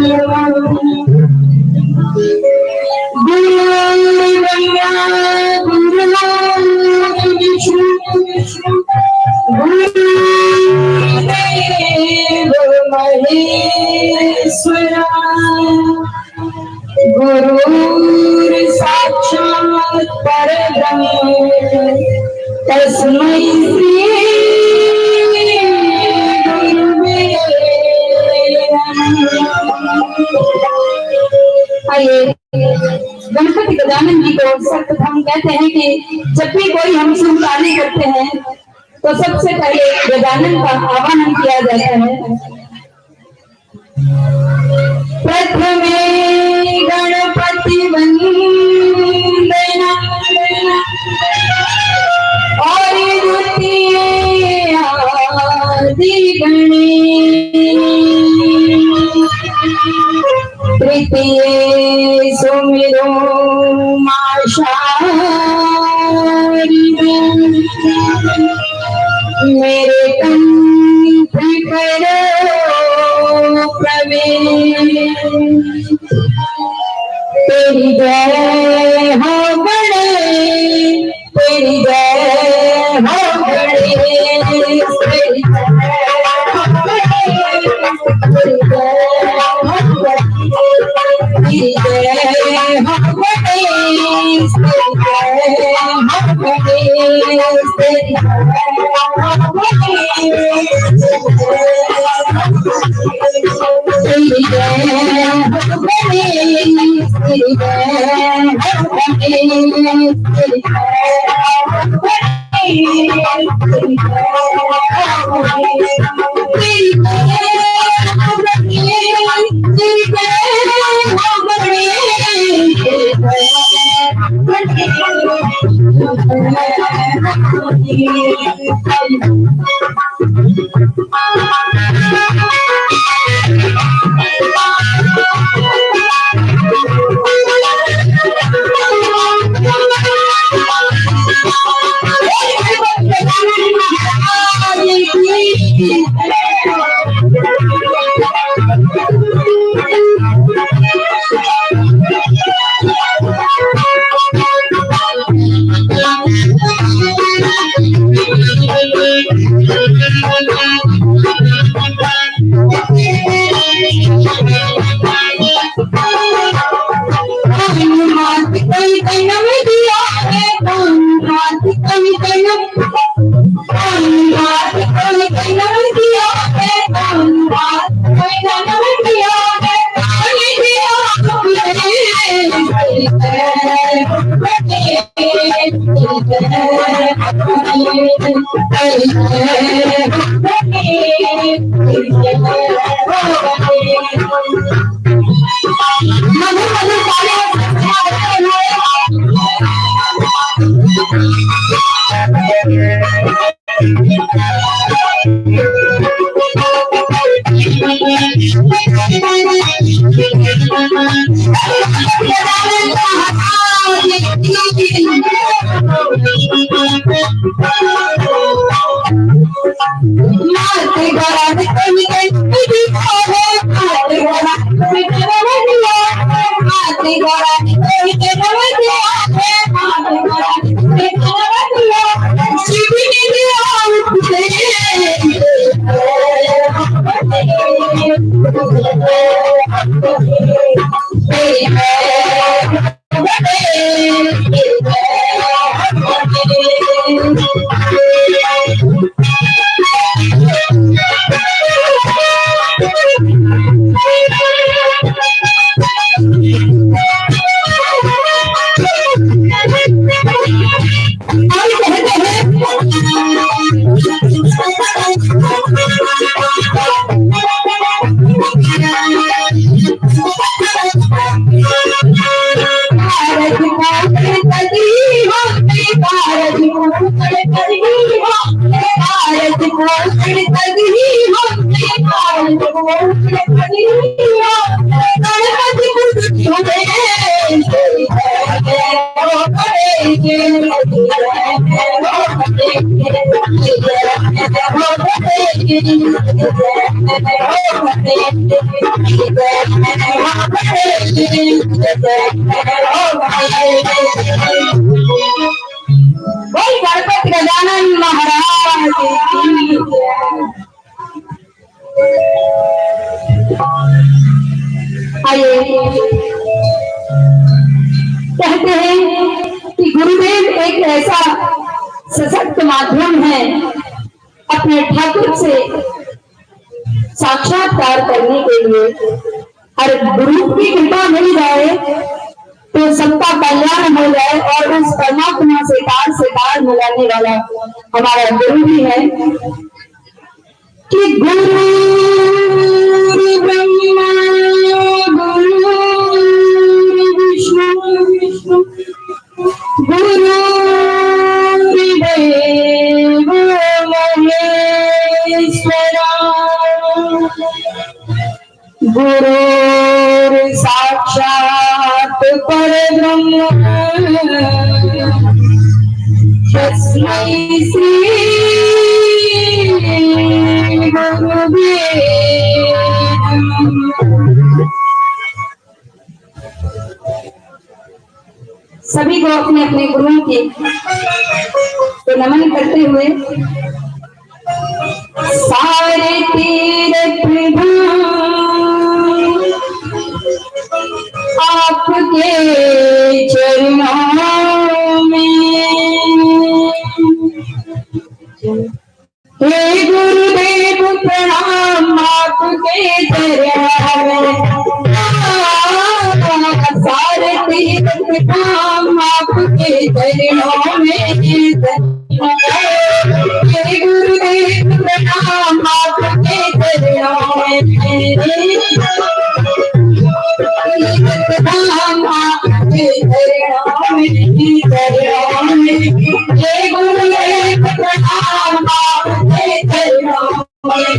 नमः गुरुर्ब्रह्मा गुरुर्विष्णु गुरुर्देवो महेश्वरा गुरुर्साक्षात् परब्रह्म तस्मै श्री गुरुवे नमः। आइए गणपति गजानन जी को सर्वप्रथम कहते हैं कि जब भी कोई हम शुभ कार्य करते हैं तो सबसे पहले गजानन का आवाहन किया जाता है। प्रथमे गणपति वंदना और द्वितीय आदि गणेश तृतीय सुमिरो माशारी मेरे कंठ करो प्रवेश तेरी जय हो गणेश तेरी जय हो गणेश तेरी बोल गणपति गजानन महाराज की आइए कहते हैं कि गुरुदेव एक ऐसा सशक्त माध्यम है अपने ठाकुर से साक्षात्कार करने के लिए। और गुरु की कृपा मिल जाए तो सबका कल्याण हो जाए और उस परमात्मा से तार मिलाने वाला हमारा गुरु भी है कि गुरु ब्रह्मा गुरु विष्णु गुरु देव महेश्वरा गुरु साक्षात परब्रह्म तस्मै श्री गुरुवे सभी को अपने अपने गुरुओं के तो नमन करते हुए सारे तीर्थ आपके चरणों में हे गुरुदेव प्रणाम आपके चरणों में सारे तीर्थ प्रणाम आपके चरणों में हे गुरुदेव प्रणाम आपके चरणों में प्रणाम आपके चरणों में हे गुरुदेव प्रणाम आपके चरणों में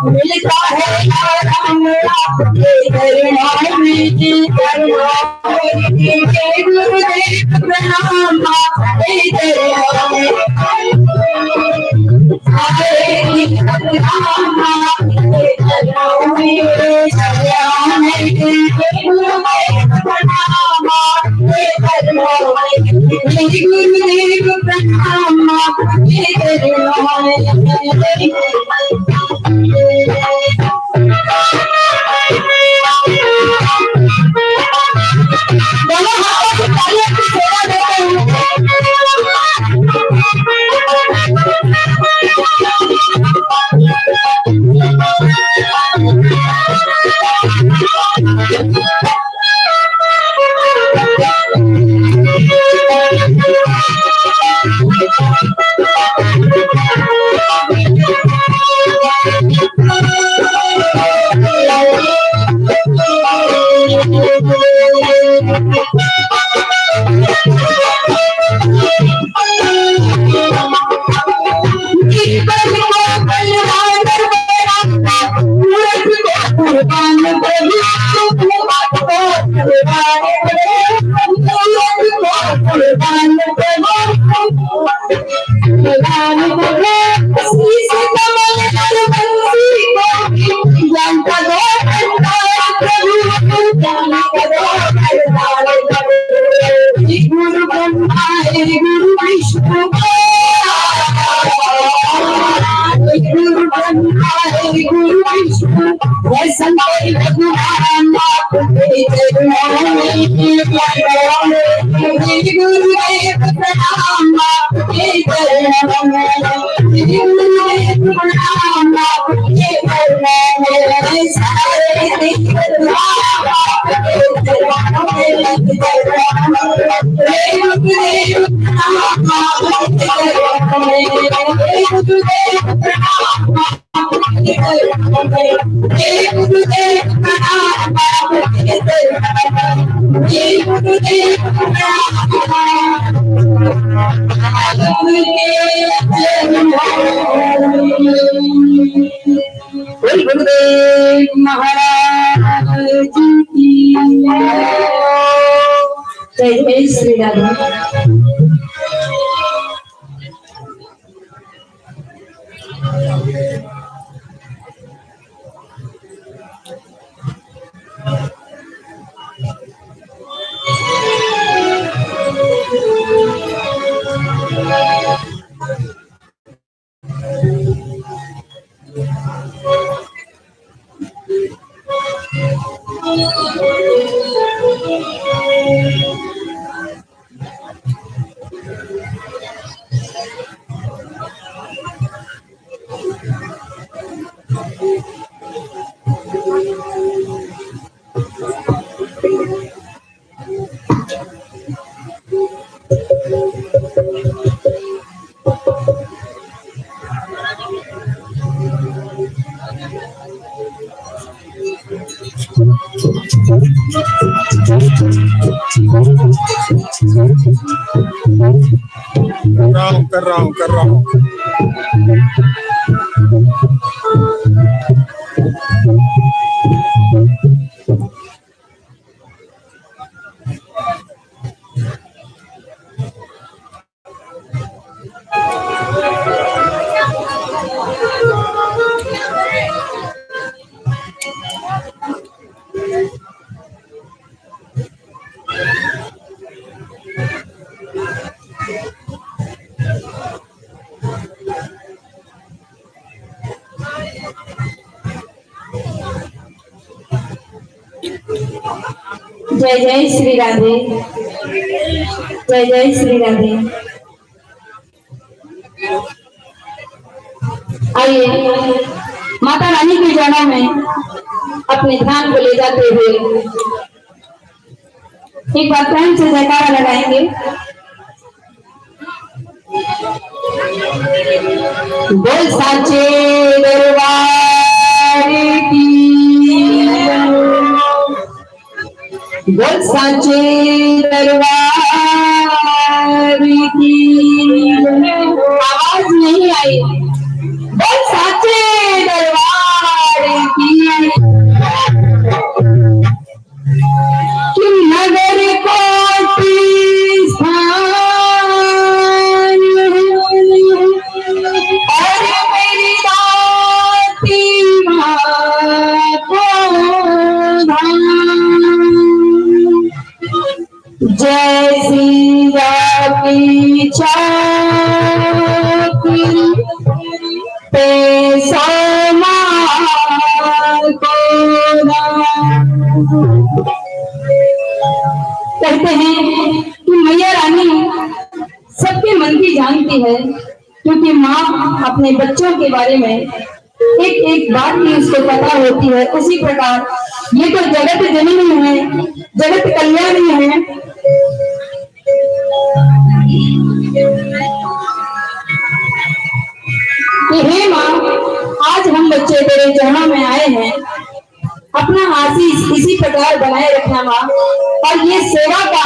मिलता है गुरुदेव प्रणाम गुरुदेव प्रणाम गुरु ब्रह्मा गुरु विष्णु गुरु ब्रह्मा गुरु विष्णु संत रघुनाथ गुरुदेव प्रणाम गुरुदेव प्रणाम गुरुदेव महाराज की जय जय श्री राधे। कर रहा हूँ। जय जय श्री राधे। जय जय श्री राधे। आइए माता रानी के चरणों में अपने ध्यान को ले जाते हुए एक बार प्रेम से जयकारा लगाएंगे। बोल साचे दरबार की, बोल साचे दरबार की। आवाज नहीं आई। बोल साचे दरबार की। कि नगर कोटि स्थान और मेरी दाती माँ को धाम। जय सीता की चाकरी पे समार को कहते हैं कि मैया रानी सबके मन की जानती है, क्योंकि माँ अपने बच्चों के बारे में एक एक बात ही उसको पता होती है। उसी प्रकार ये तो जगत जननी है, जगत कल्याणी है। कि हे माँ, आज हम बच्चे तेरे चरणों में आए हैं, अपना आशीष इसी प्रकार बनाए रखना माँ, और ये सेवा का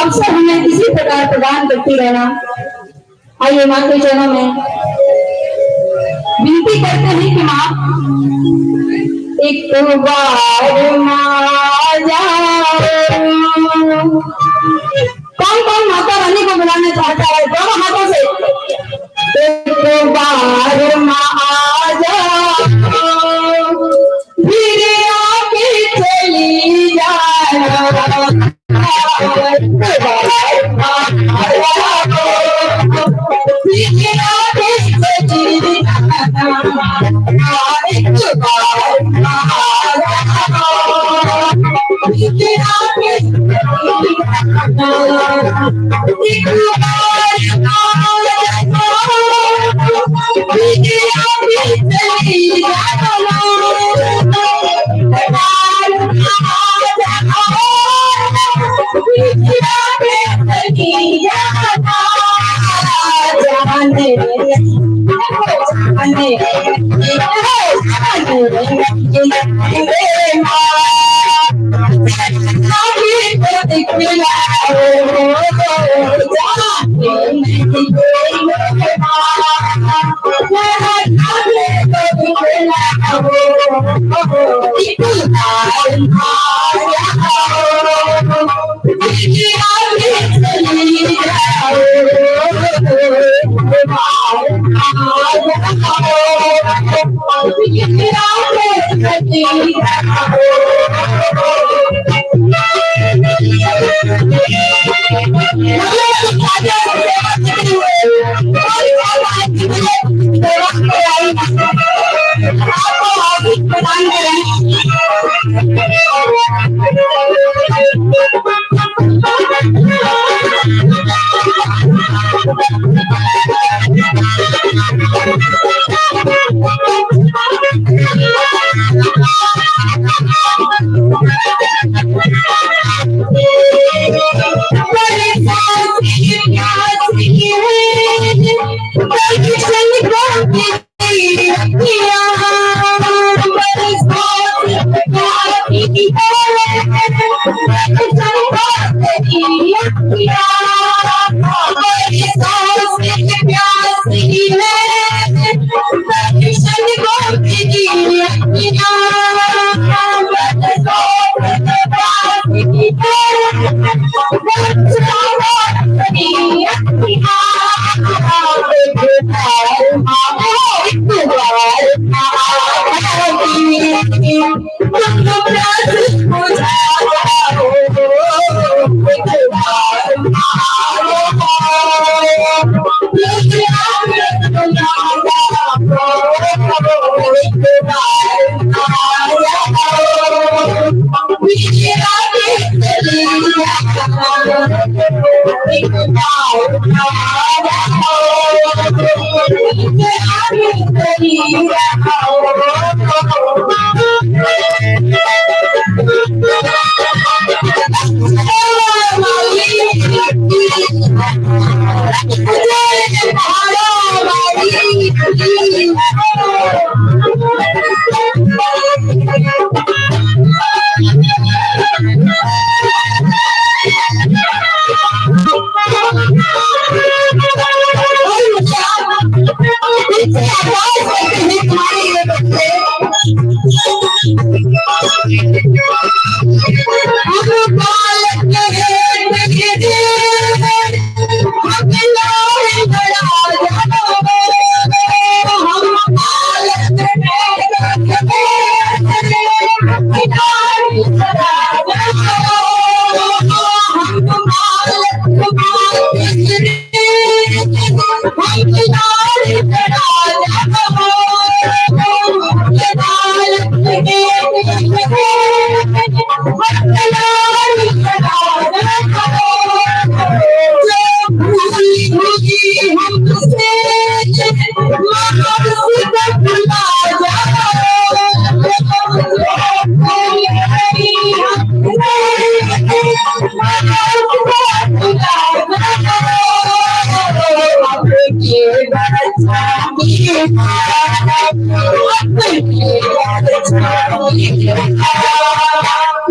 अवसर हमें इसी प्रकार प्रदान करती रहना। आइए माँ के चरणों में विनती करते हैं कि माँ एक बार माँ जाओ। कौन कौन माता रानी को बुलाना चाहता है? दोनों हाथों से एक बार माँ जाओ, फिर आके चली जाना।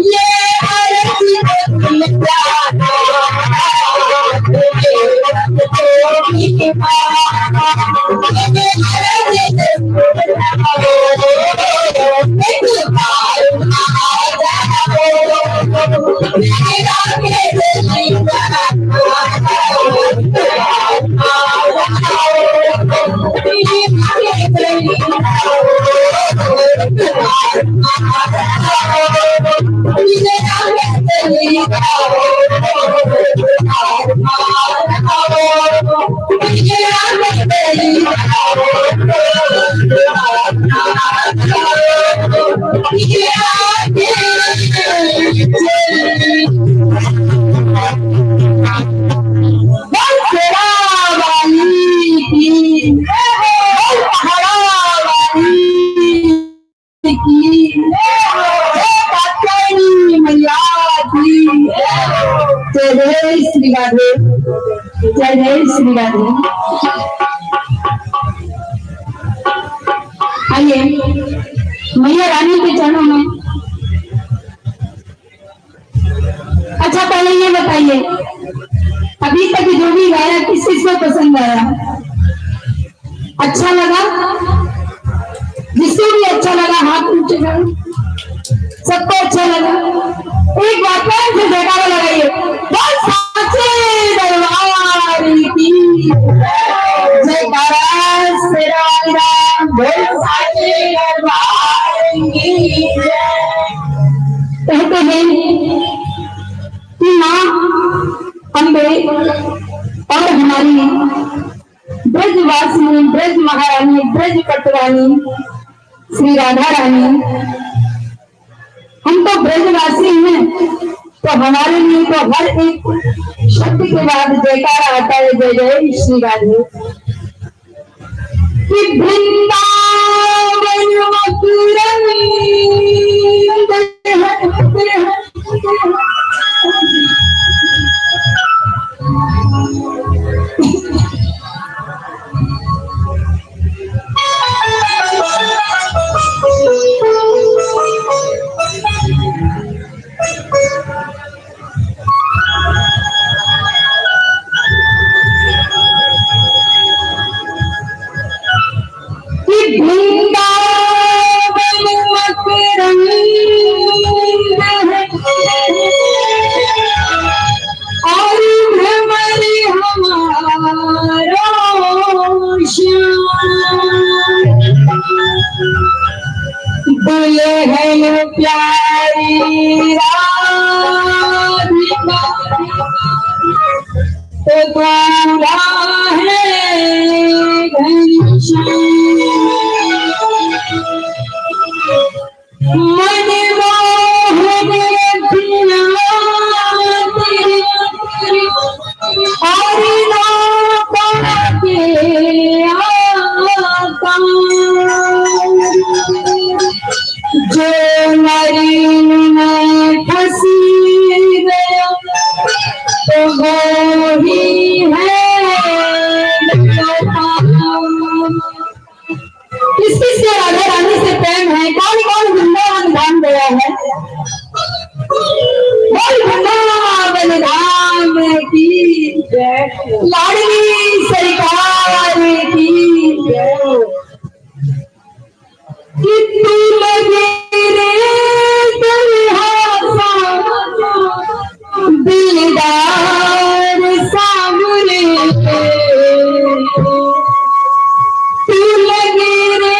ये आरती तुम प्यारा जय श्री राधे, जय जय श्री राधे। आइए मैया रानी के चरणों में। अच्छा पहले ये बताइए, अभी तक जो भी गाया किस चीज को पसंद आया, अच्छा लगा? जिसको भी अच्छा लगा हाथ ऊंचे करो। सबको अच्छा लगा? एक बार फिर से जयकारा लगाइए, बोल साचे दरबार की जयकारा, शेरा बोल साचे दरबार की। कहते हैं कि माँ अम्बे और हमारी ब्रजवासिनी, ब्रज महारानी, ब्रज पटरानी श्री राधा रानी, हम तो ब्रजवासी हैं, तो हमारे लिए तो हर एक शब्द के बाद जयकारा आता है, जय जय श्री राधे। कि वृंदावन मथुरा प्यारी राधिका तो दूल्हा है घनश्याम, मन मोहन और जो नरीन में फंसी गया तो वो ही है। किस किस से राधा रानी से प्रेम है? कौन कौन वृंदावन धाम गया है? बोल वृंदावन धाम की जय, लाडली सरकार की जय। कि तू लगे रे दुल्हा दिलदार सामने, तू लगे रे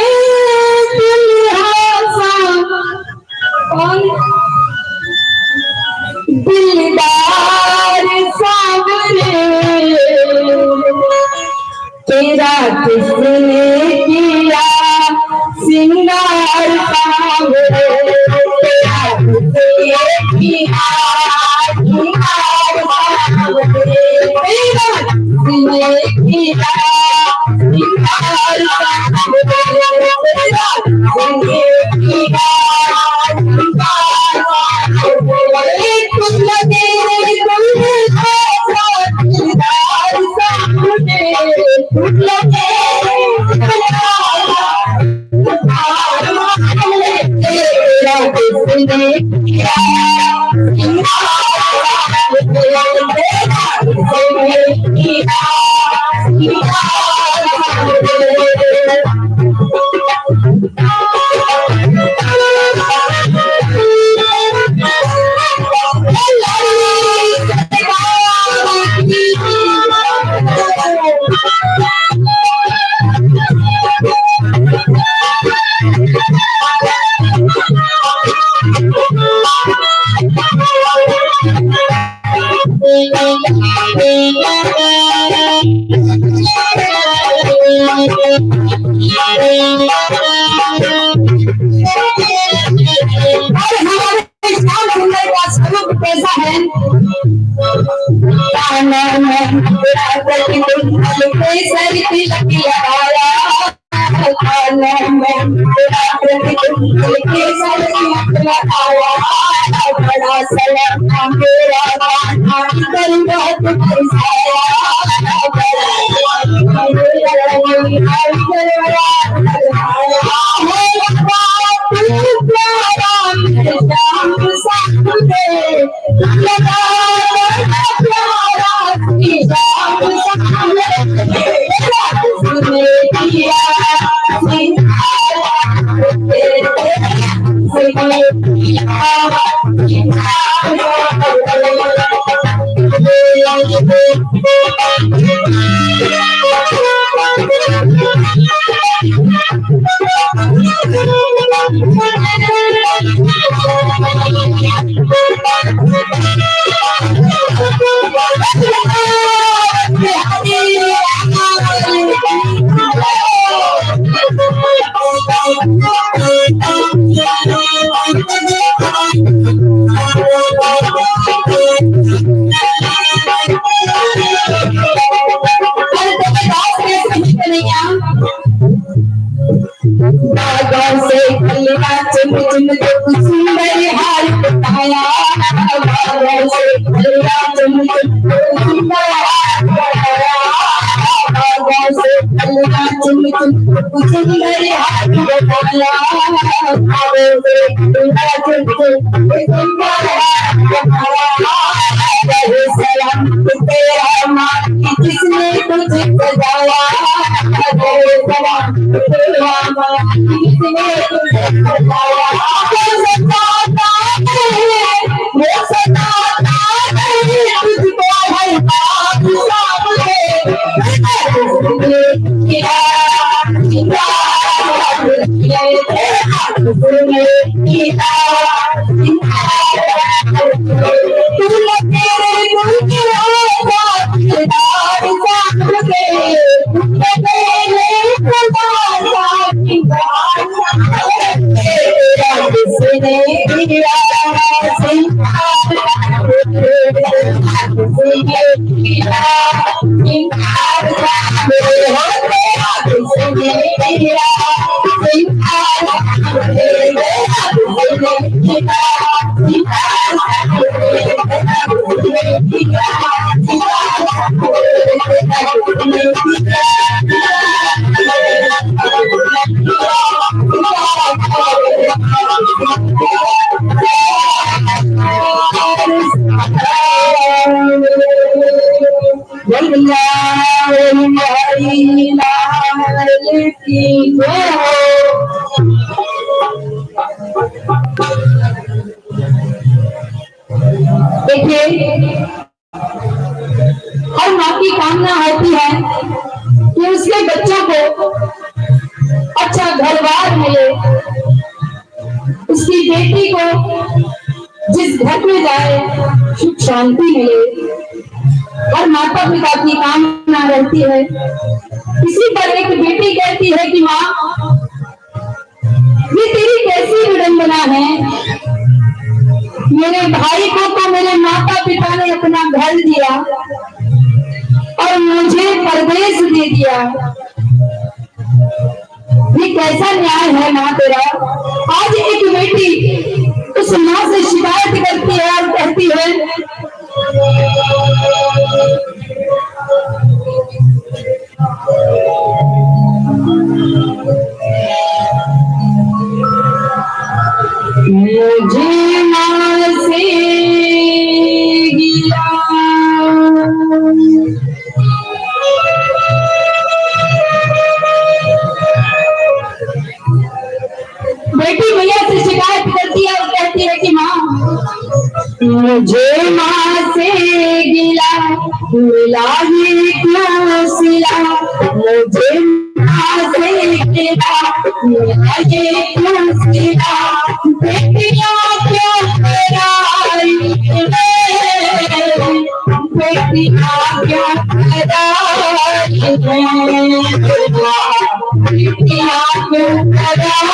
दुल्हा दिलदार सामने, तेरा किसने किया सिंगार सामने, तेरा किसने किया सिंगार सामने, तेरा किसने किया सिंगार सामने, तेरा किसने किया सिंगार सामने। तुम लगे दिलदार सामने, तुम लगे तुमने किया कैसा है बड़ा सलाम मेरा किसने तुझे सजाया देखिए, हर माँ की कामना होती है कि उसके बच्चों को अच्छा घर-बार मिले, उसकी बेटी को जिस घर में जाए सुख शांति मिले। हर माता पिता की कामना रहती है। इसी पर एक बेटी कहती है कि माँ, ये तेरी कैसी विडंबना है, मेरे भाई को तो मेरे माता पिता ने अपना घर दिया और मुझे परदेश दे दिया, ये कैसा न्याय है माँ तेरा। आज एक बेटी उस माँ से शिकायत करती है और कहती है, मुझे मुझे माँ से गिला मिला ये क्यों सिला, मुझे माँ से गिला मिला ये क्यों सिला, बेटियाँ क्यों कराई बेटियाँ क्यों कराई बेटियाँ क्यों कराई।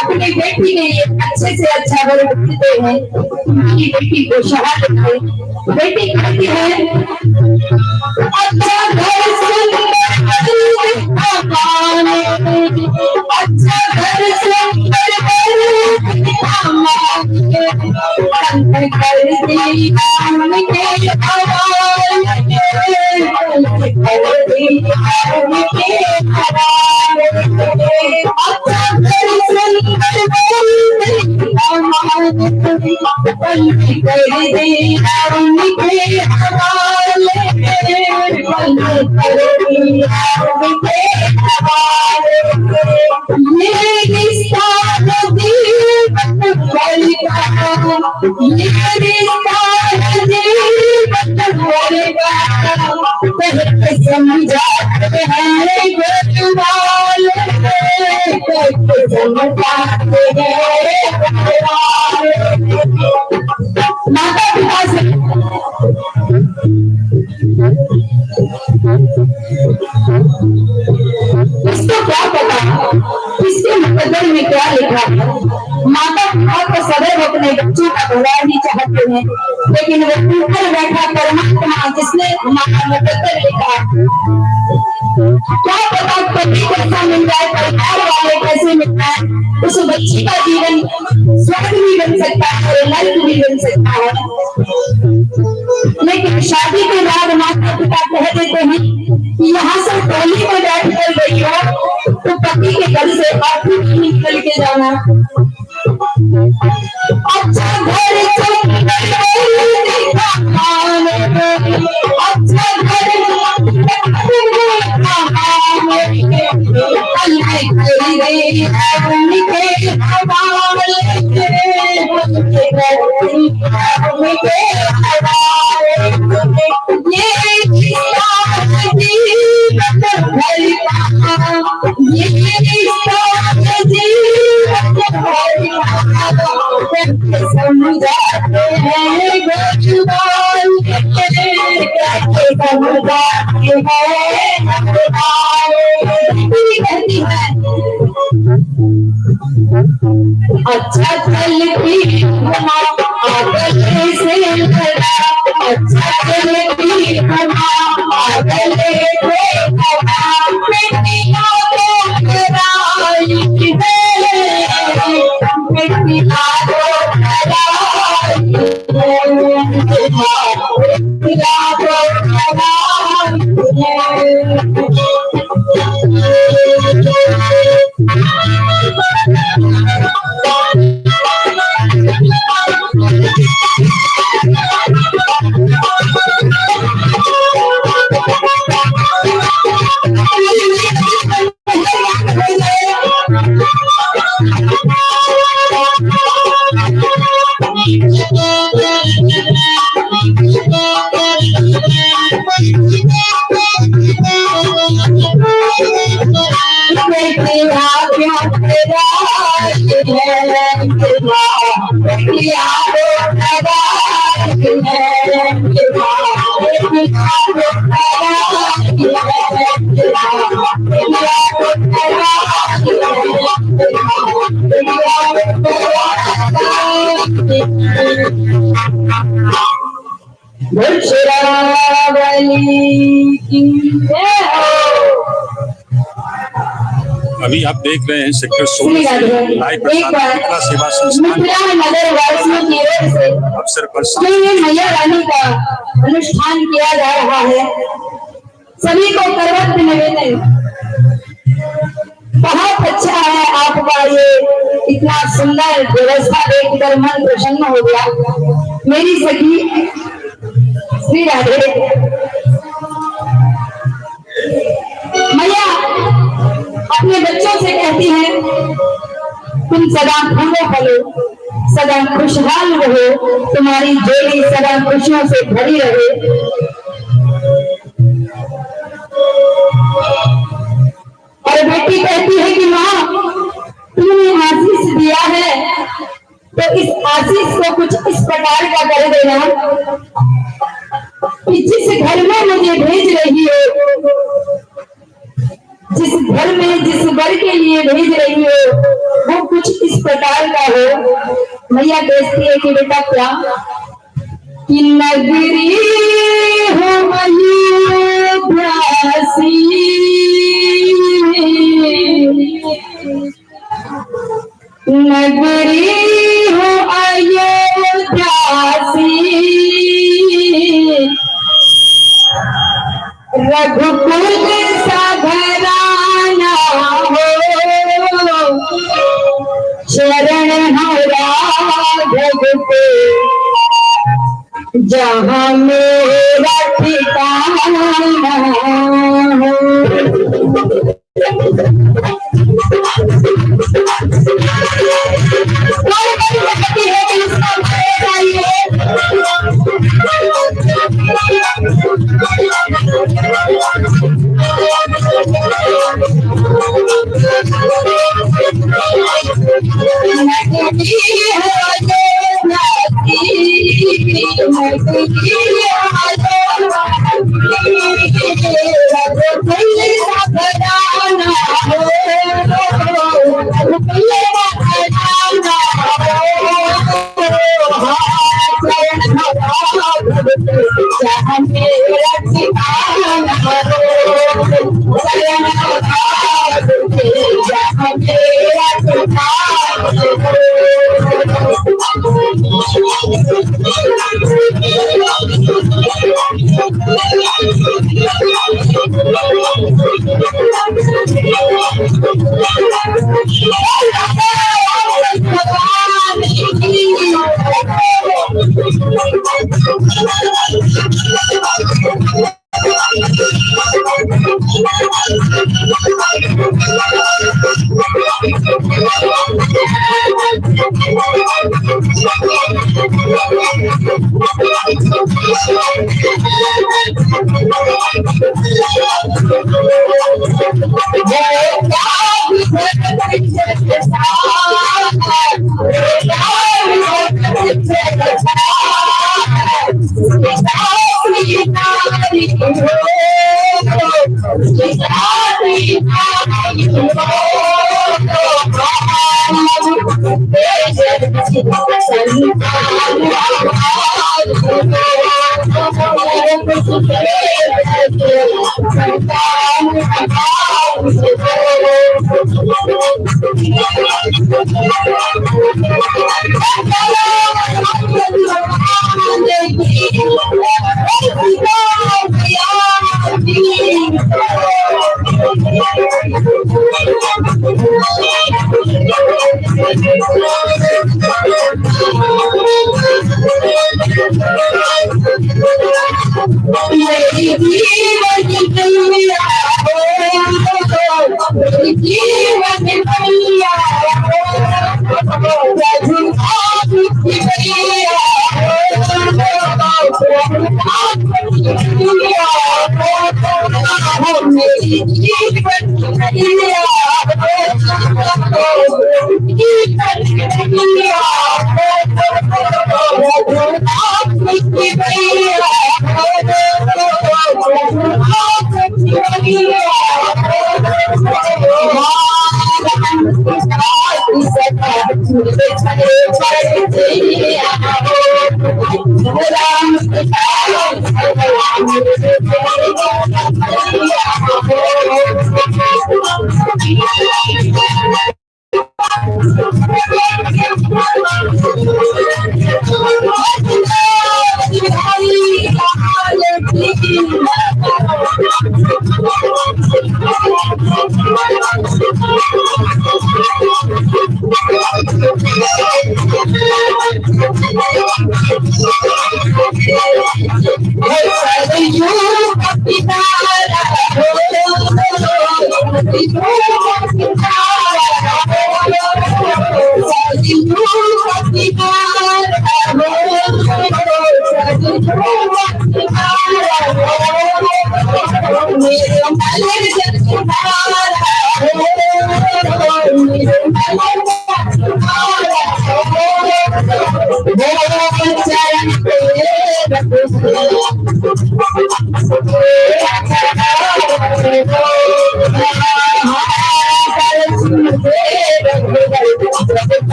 अपनी बेटी ने ये अच्छे से अच्छा वर देते हैं, उनकी बेटी को शहादत है। बेटी कहती है अच्छा घर सुंदर मकान, अच्छा घर सुंदर मकान कर दी उनके हवाले, कर दी उनके हवाले। अच्छा घर सुंदर मकान कर दी उनके हवाले, ये रिश्ता समझा माता पिता से इसको क्या पता इसके मुकद्दर में क्या लिखा है। माता पिता को सदैव अपने बच्चों का भला ही चाहते हैं, लेकिन वो ऊपर बैठा परमात्मा जिसने हमारा मुकद्दर लिखा, क्या पता पति कैसा मिल जाए, परिवार वाले कैसे मिल जाए, उस बच्ची का जीवन स्वर्ग भी बन सकता है, नरक भी बन सकता है। लेकिन शादी के बाद माता पिता कह देते हैं कि यहाँ से टोली में बैठ कर गई हो तो पति के घर से आखिर निकल के जाना। अच्छा घर अच्छा घर ये कहती है अच्छा चलती आगले से लड़ा, अच्छा चलती आगले से लड़ा, मिट्टिया को कराई है, मिट्टिया को कराई मिट्टिया को अभी आप देख रहे हैं सेक्टर 16 से लाइव प्रसारण मिथिला सेवा संस्थान अवसर पर मैया रानी का अनुष्ठान किया जा रहा है। सभी को करवट निवेदन, बहुत अच्छा है आपका ये इतना सुंदर व्यवस्था देखकर मन प्रसन्न हो गया। मेरी सखी श्री राधे मैया अपने बच्चों से कहती है तुम सदा फूलो फलो, सदा खुशहाल रहो, तुम्हारी जोड़ी सदा खुशियों से भरी रहे। और बेटी कहती है कि माँ तुमने आशीष दिया है तो इस आशीष को कुछ इस प्रकार का कर देना कि जिस घर में मुझे भेज रही हो, जिस घर में जिस वर के लिए भेज रही हो वो कुछ इस प्रकार का हो। मैया कहती है कि बेटा क्या कि नगरी हो अयोध्यासी, नगरी हो अयोध्यासी, रघुकुल सा घराना हो, शरण हो राघव के जहाँ मेरा ठिकाना हो।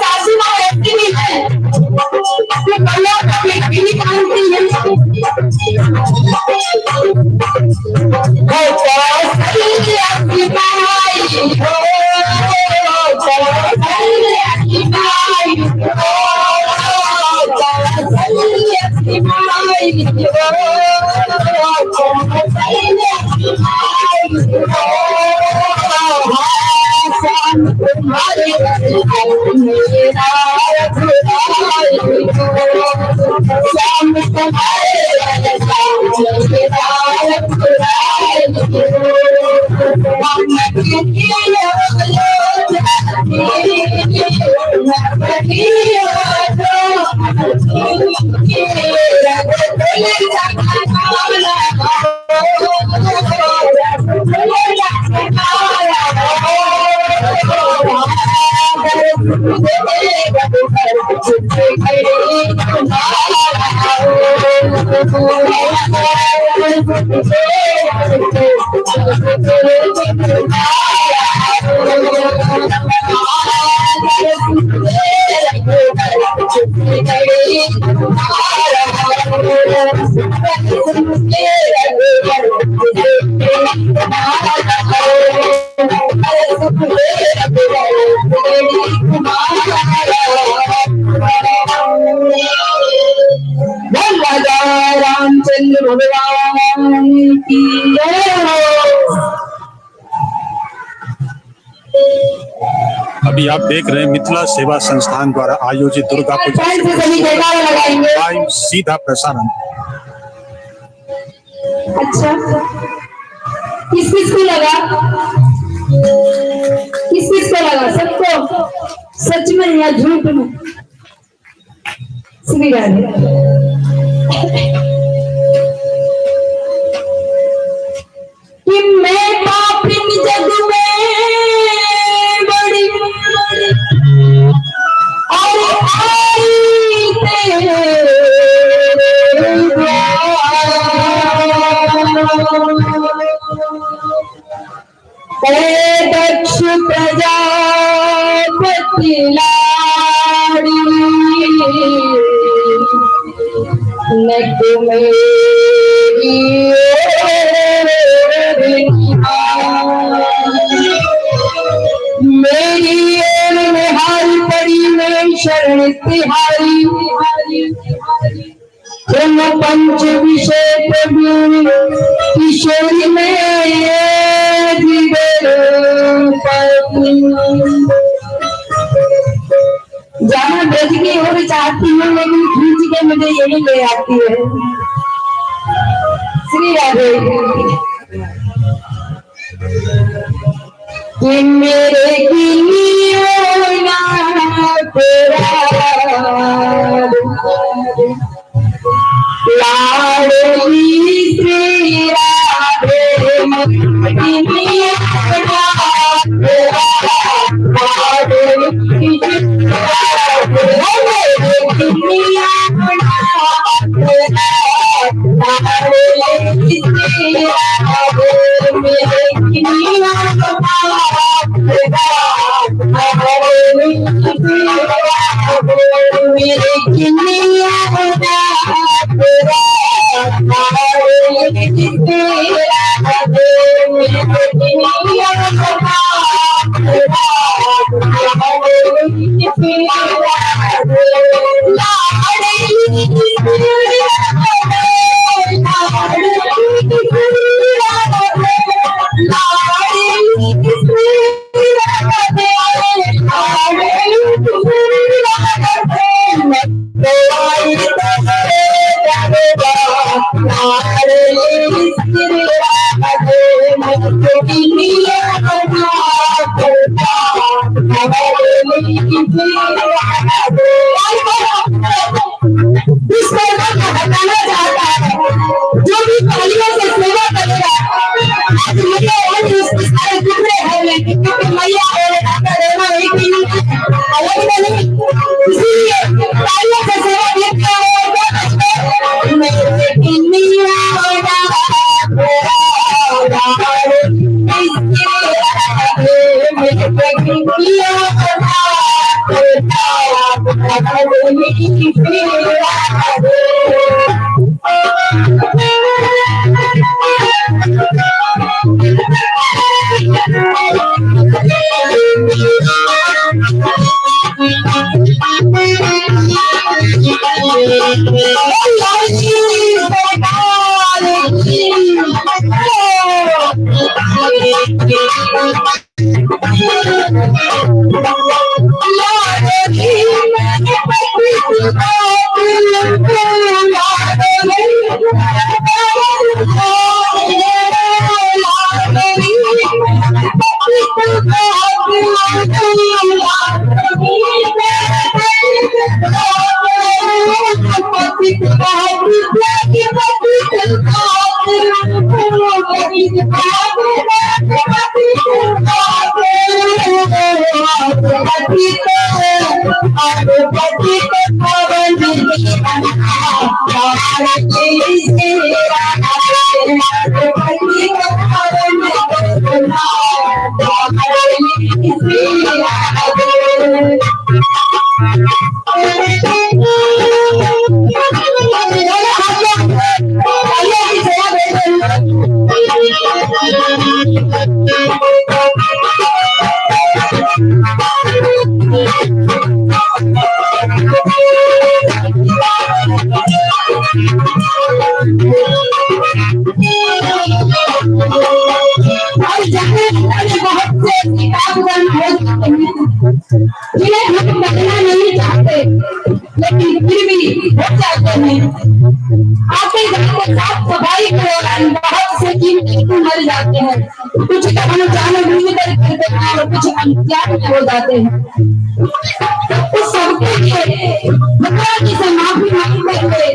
सासू माँ ऐसी भी है रामचंद्र भगवान की अभी आप देख रहे हैं मिथिला सेवा संस्थान द्वारा आयोजित दुर्गा पूजा लाइव सीधा प्रसारण। अच्छा, किस किस को लगा? किस किस को लगा? सबको? सच में या झूठ में? श्री राधे। कि मैं पापिन जग में बड़ी और आई तेरे दक्ष प्रजापति लाड़ी नक मेरी मेरी निहारी पड़ी में शरण तिहारी पंच विषय प्रभु किशोरी में जहाँ ब्रज की ओर चाहती हूँ लेकिन खींच के मुझे यही ले आती है। श्री राधे। कि मेरे लाडली श्री राधे जिन्हें हम बदलना नहीं चाहते लेकिन फिर भी हो जाते हैं। आते जाते साफ सफाई के दौरान बहुत से कीमती मर जाते हैं, कुछ तो हम जाने बूझ कर करते हैं और कुछ अनजाने हो जाते हैं। उस सबके लिए भगवान जी से माफी मांगते हुए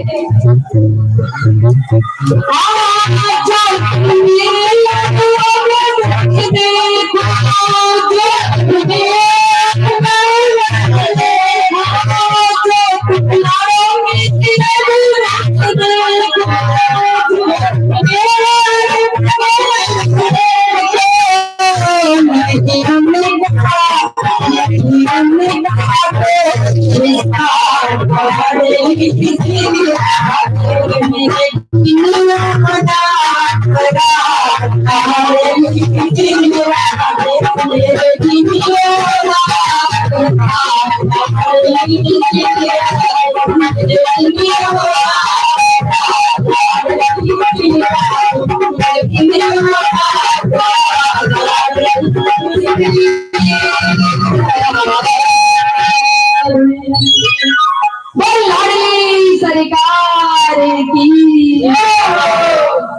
सरकार की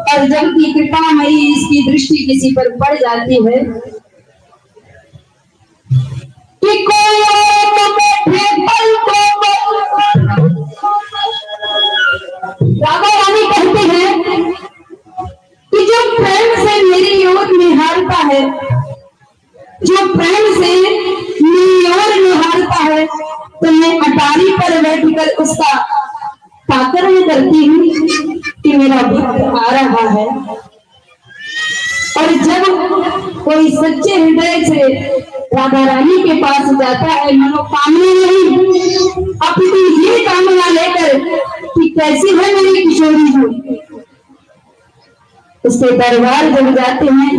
और जब की कृपा मई इसकी दृष्टि किसी पर पड़ जाती है कि कोई राधा रानी कहते हैं कि जो प्रेम से मेरी ओर निहारता है, जो प्रेम से मेरी ओर निहारता है, तो मैं अटारी पर बैठकर उसका पाकर्म करती हूँ कि मेरा भक्त आ रहा है। और जब कोई सच्चे हृदय से राधा रानी के पास जाता है, मनोकामना नहीं अपनी ये कामना लेकर कि कैसी है मेरी किशोरी जी, उसके दरबार जब जाते हैं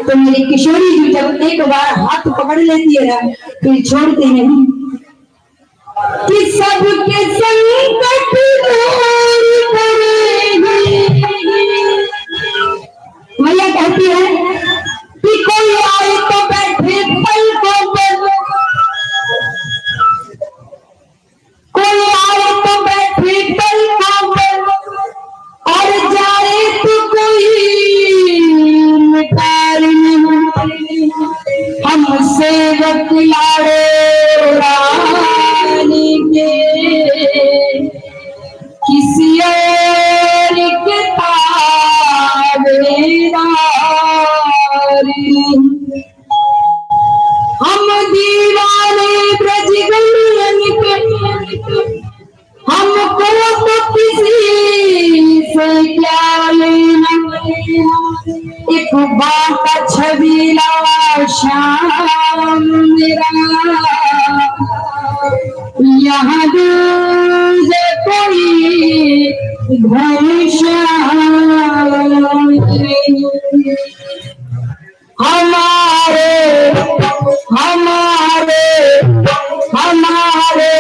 तो मेरी किशोरी जी जब एक बार हाथ पकड़ लेती है ना फिर छोड़ते नहीं कि सबके संकट दूर करेगी। मैया कहती है कि कोई आए तो बैठे पल को पर, कोई आए तो बैठे पल को पर, और जाए तो कोई निकाल नहीं। हम सेवक लाड़े रानी के किसी और के ताबेदारी, हम दीवाने ब्रज गलियन के, हमको तो किसी से क्या लेना। एक बाका छबीला श्याम मेरा, यहाँ दूर कोई घनश्याम हमारे हमारे हमारे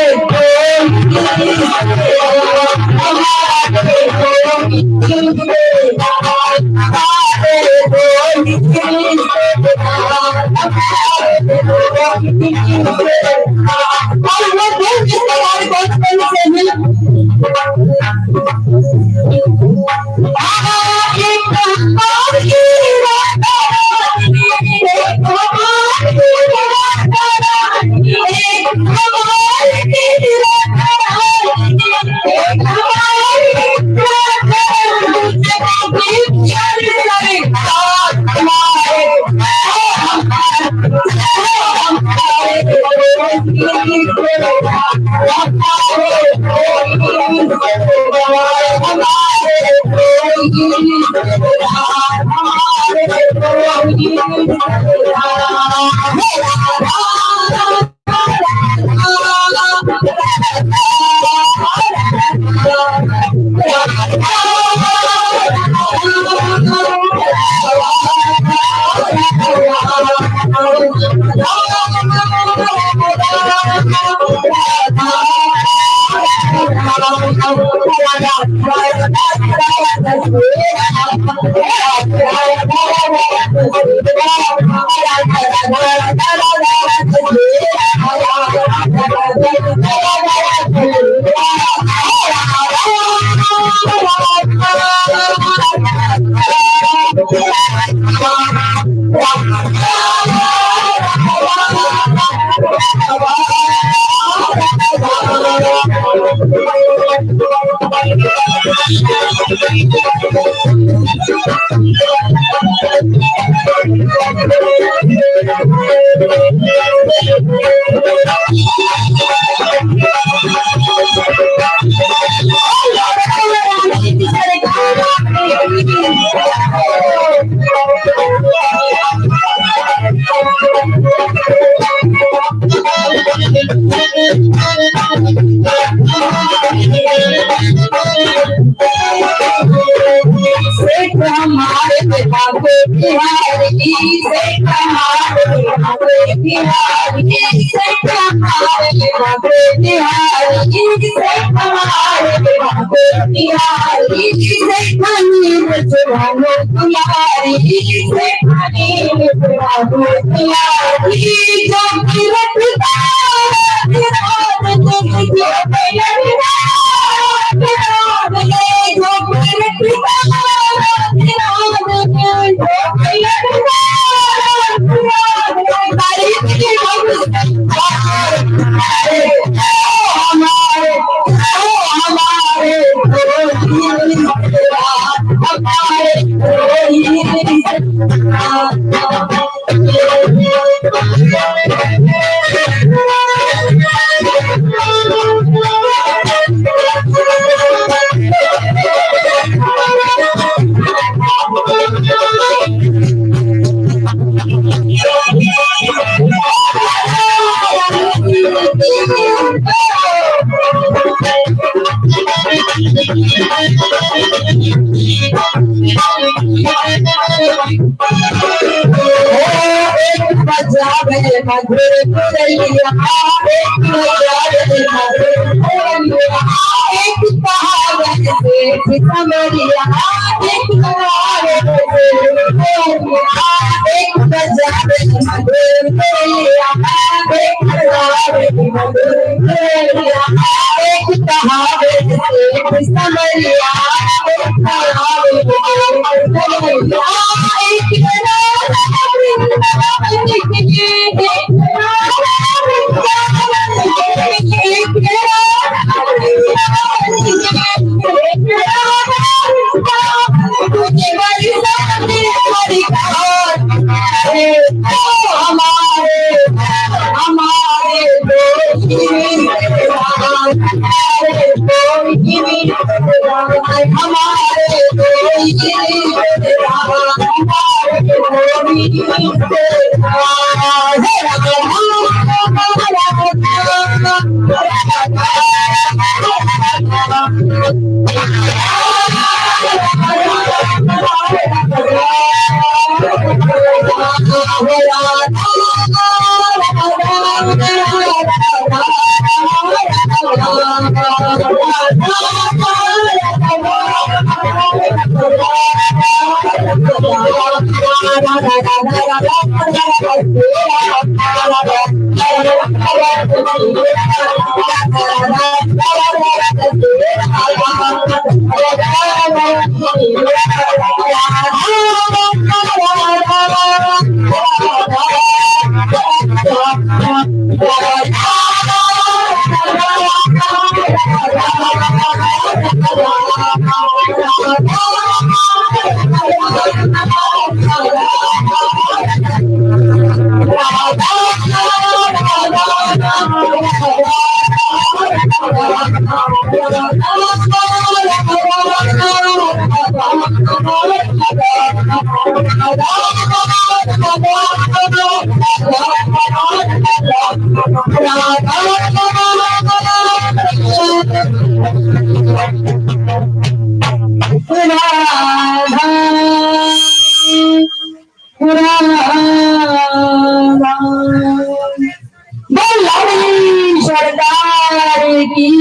सरकार की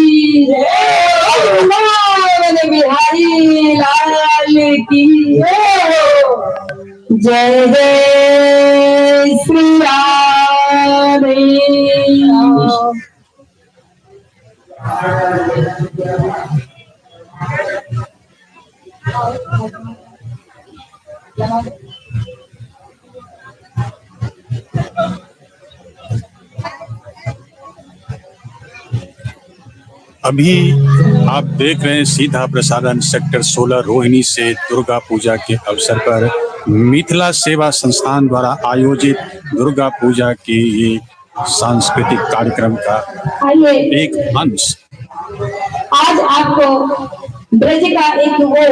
बिहारी लाल की जय जय श्री राम। अभी आप देख रहे हैं सीधा प्रसारण सेक्टर 16 रोहिणी से दुर्गा पूजा के अवसर पर मिथिला सेवा संस्थान द्वारा आयोजित दुर्गा पूजा के ये सांस्कृतिक कार्यक्रम का एक अंश। आज आपको ब्रज का एक वो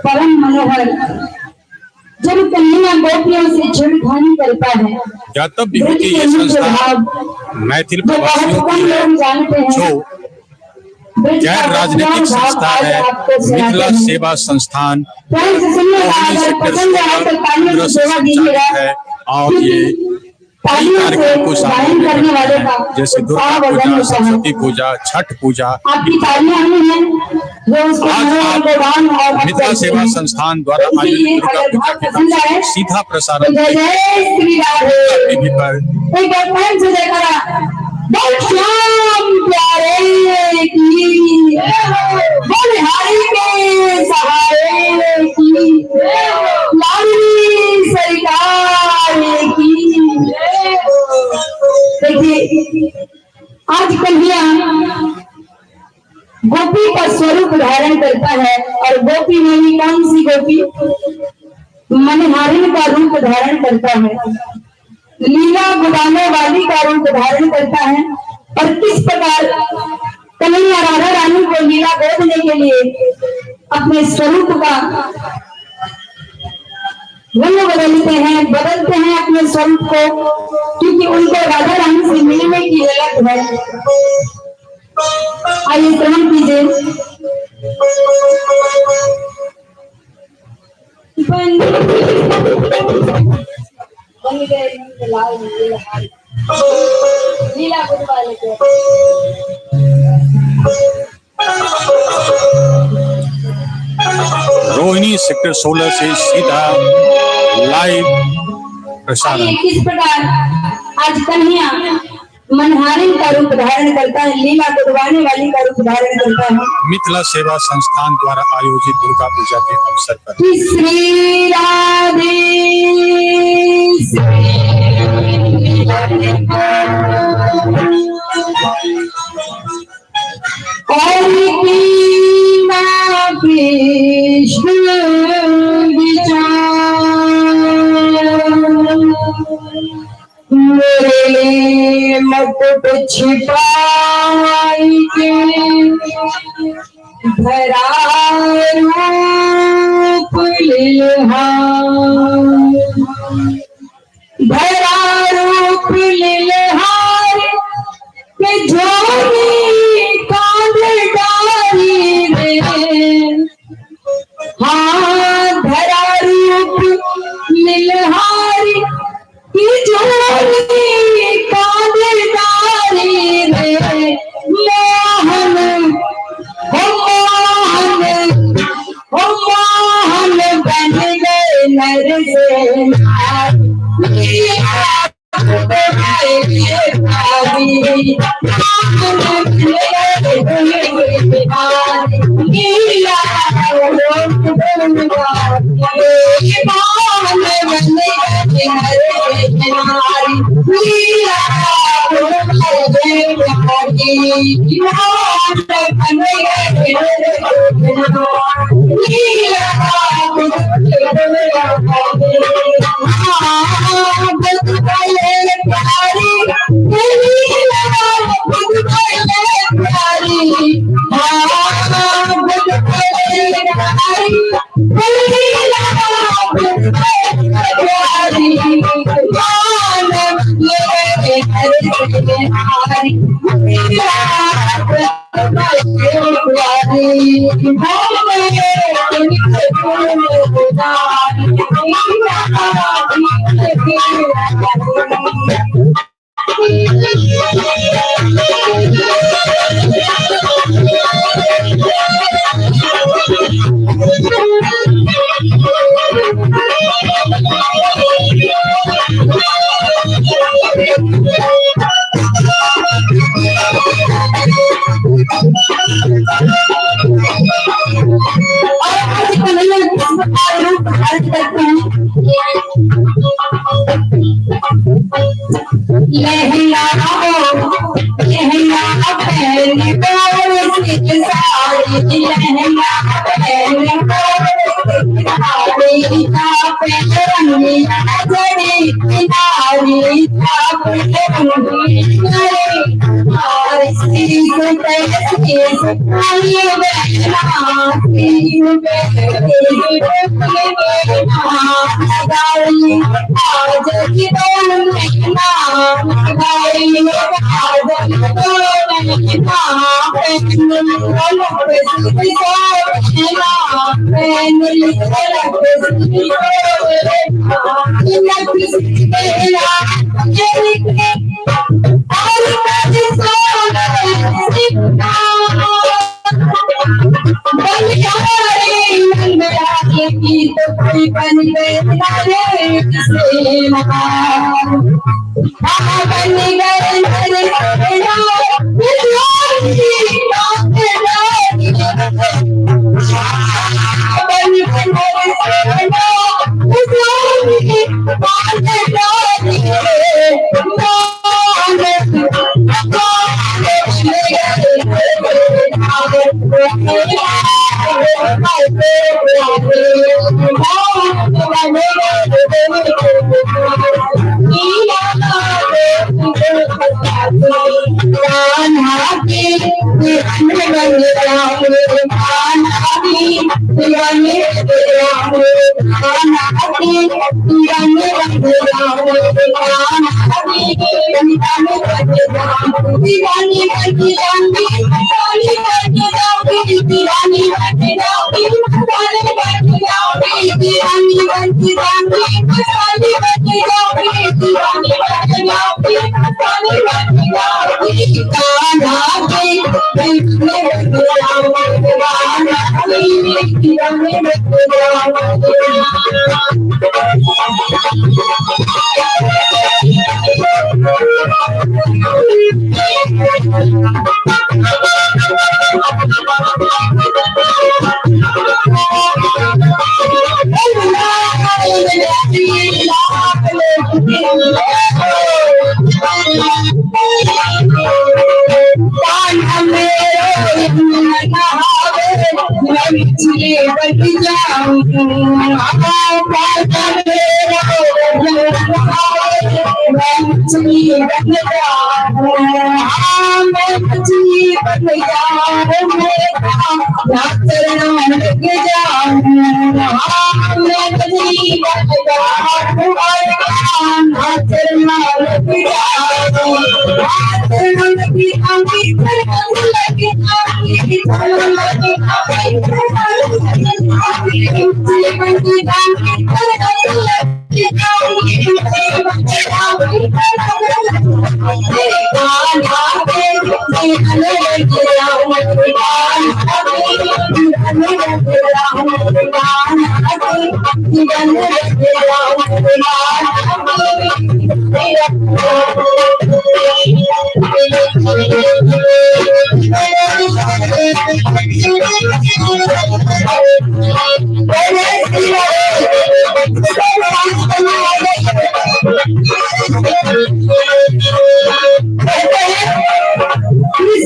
परम मनोहर जब कन्हैया गोपियों से छेड़खानी करता है, ज्ञातव्य है कि ये संस्था मैथिल प्रवासियों की है, जो गैर राजनीतिक संस्था है। मिथिला सेवा संस्थान रोहिणी सेक्टर 16 संचालित है और ये कई कार्यक्रम को शामिल करने वाले हैं, जैसे दुर्गा पूजा, सरस्वती पूजा, छठ पूजा। आज आप मिथिला सेवा संस्थान द्वारा आयोजित दुर्गा पूजा के सीधा प्रसारण टीवी पर प्यारे की बलिहारी के सहारे की लाडली सरकार की। देखिए, आज कन्हैया गोपी का स्वरूप धारण करता है और गोपी में भी कौन सी गोपी? मनहारिन का रूप धारण करता है, लीला गुदाने वाली का रूप धारण करता है। और किस प्रकार कन्हैया राधा रानी को लीला गोदने के लिए अपने स्वरूप का रंग बदलते हैं अपने स्वरूप को, क्योंकि उनको राधा रानी से मिलने की ललक है। आइए श्रवण कीजिए। लीला गुदवाले के रोहिणी सेक्टर 16 से सीधा लाइव प्रसारण। किस प्रकार आज कन्हैया मनहारिन का रूप धारण करता है, लीला गुदवाने वाली का रूप धारण करता है मिथिला सेवा संस्थान द्वारा आयोजित दुर्गा पूजा के अवसर पर। श्री राधे कृष्ण मेरे लिए मत कुछ पाई के धरा रूप लिलहार के जोड़ी कांध डारी रे। हाँ, धरा रूप लिलहार की जोड़ी कांध डारी रे। मोहन बन गए नर से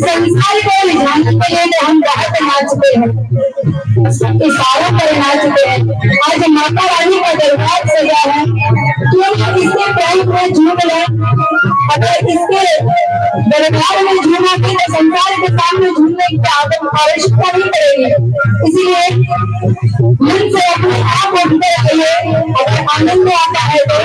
संसार को रिझाने के लिए हम बहुत नाचते हैं। इशारों पर नाचते हैं। आज माता रानी का दरबार सजा है, क्यों इसके पैर में झूम रहे। अगर इसके दरबार में झूमेंगे तो संसार के सामने झूमने की आवश्यकता नहीं पड़ेगी। इसीलिए मन से अपने आप को भीतर रखिए। अगर आनंद आता है तो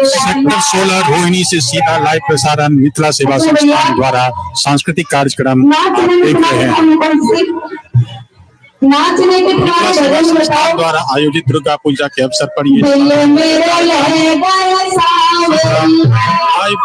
सेक्टर 16 रोहिणी से सीधा लाइव प्रसारण मिथिला सेवा संस्थान द्वारा सांस्कृतिक कार्यक्रम आप देख रहे हैं। मिथिला सेवा संस्थान द्वारा आयोजित दुर्गा पूजा के अवसर पर ये लाइव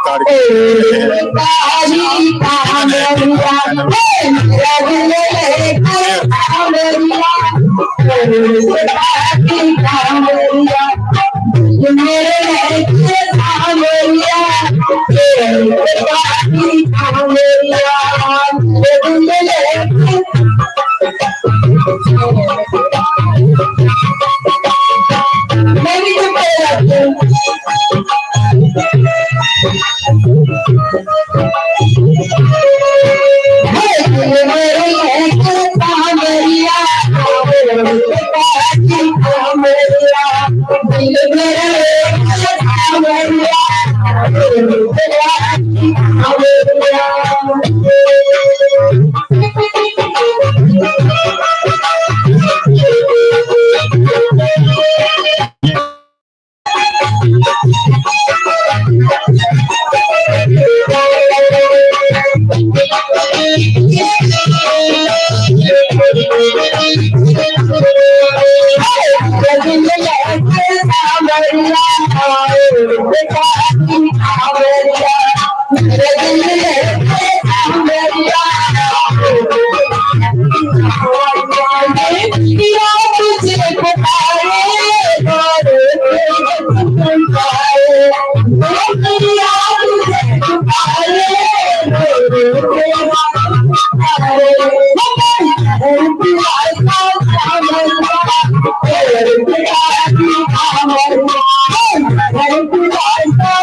Thank you.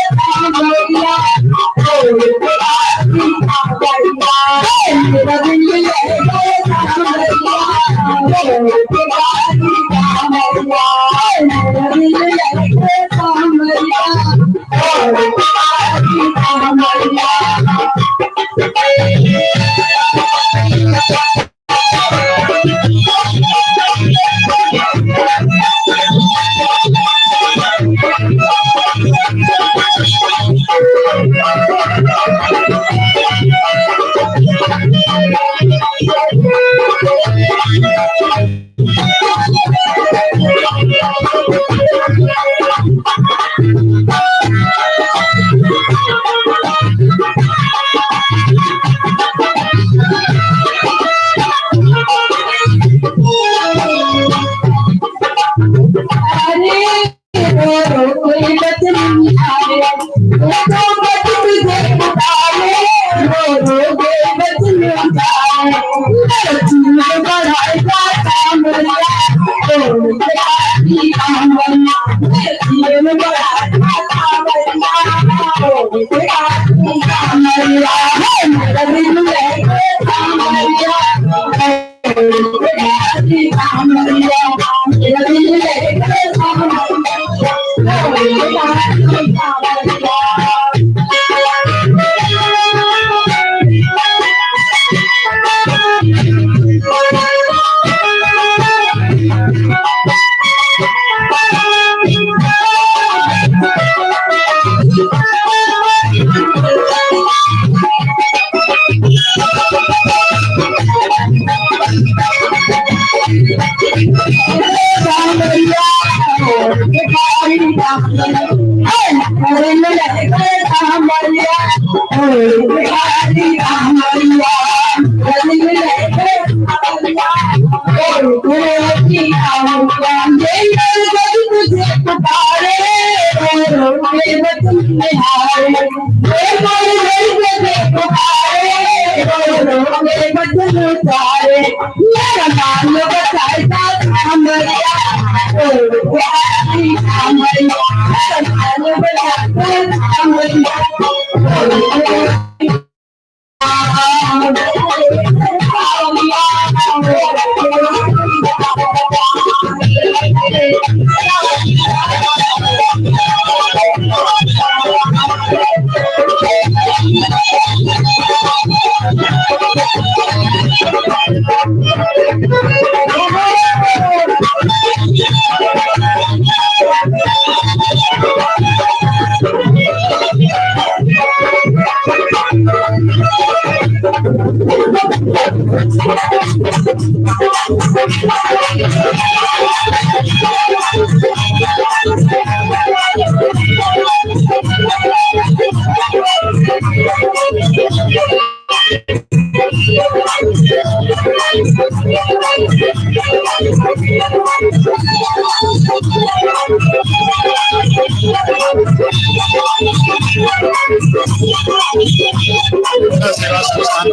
सेवा संस्थान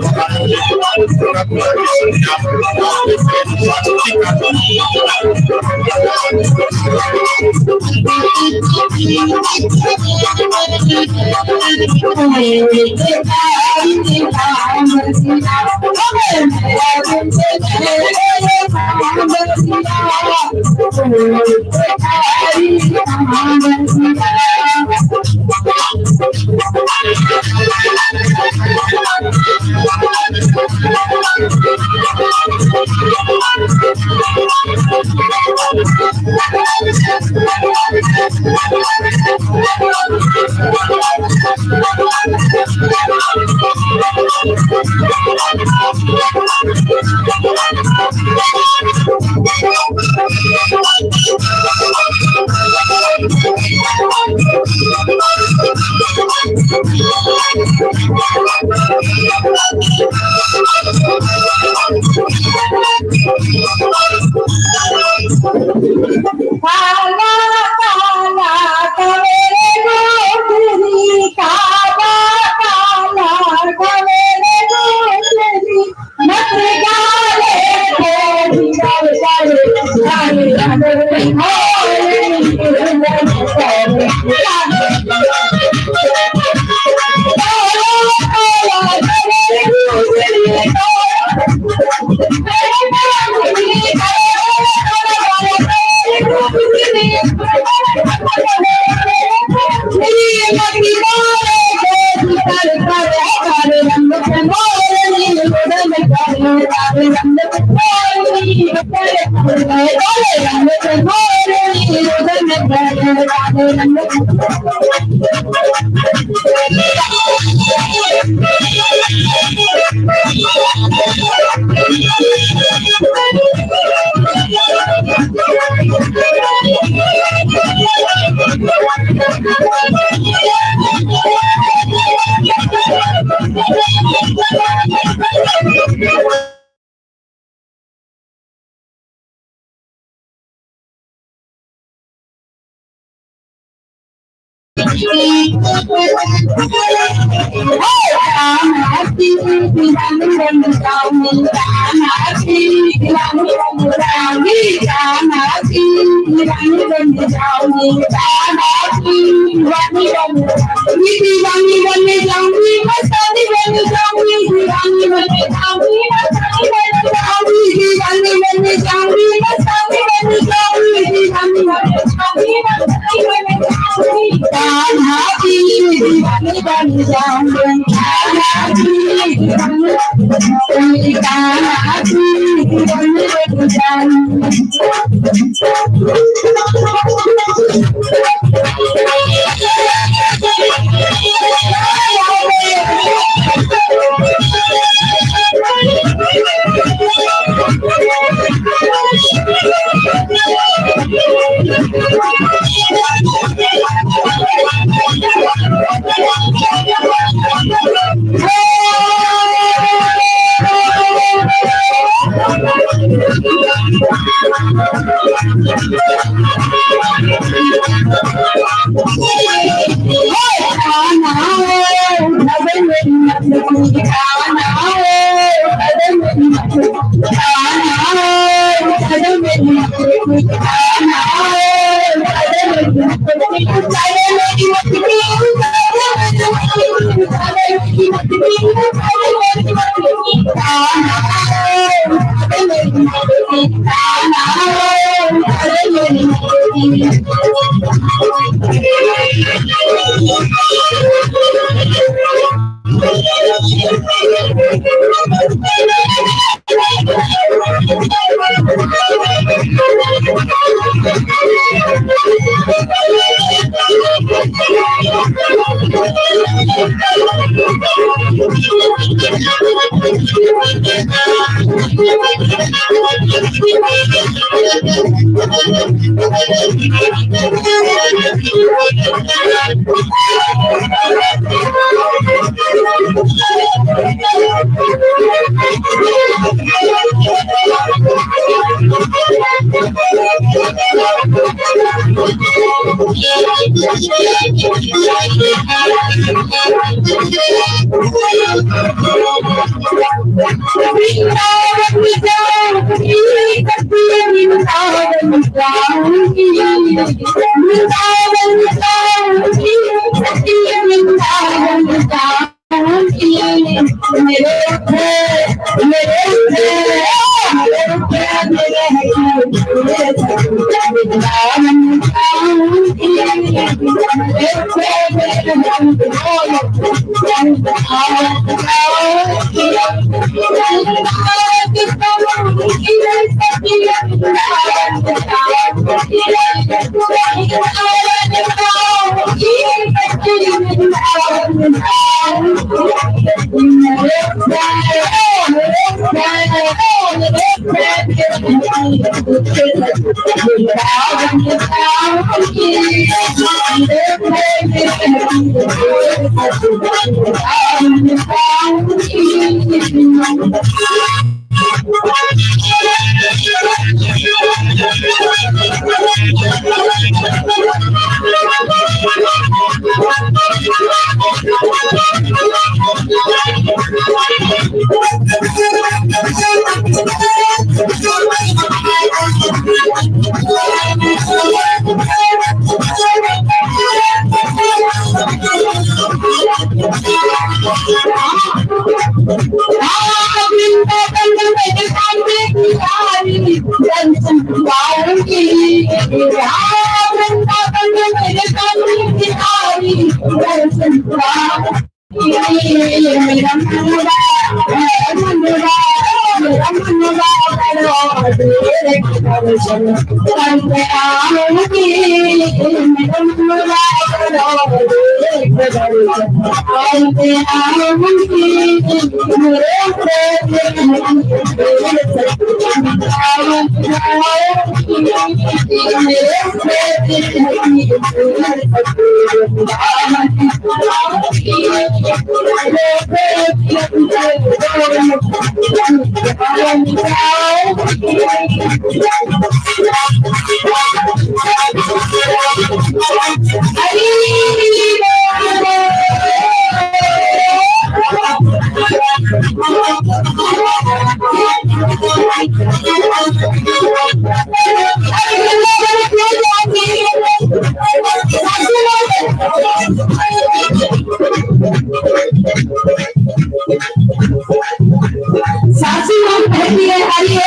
सासी लोग कहती है अरे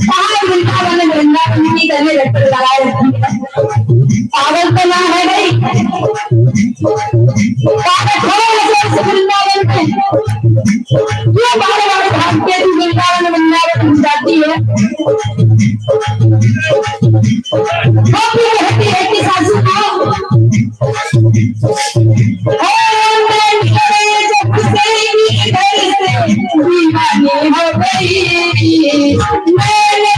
पागल वृंदावन वृंदावन की गले लटक लगाए पागल तो ना है भाई पागल वृंदावन में क्यों बार बार भागते तू वृंदावन वृंदावन जाती है कहती है कि सासू को दीवानी हो गई मैंने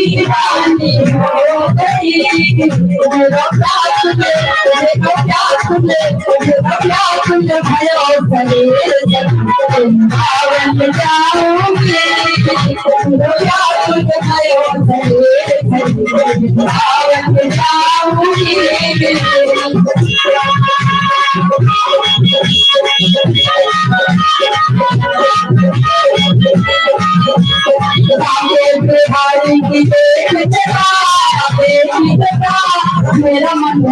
दीवानी हो गई मेरा मन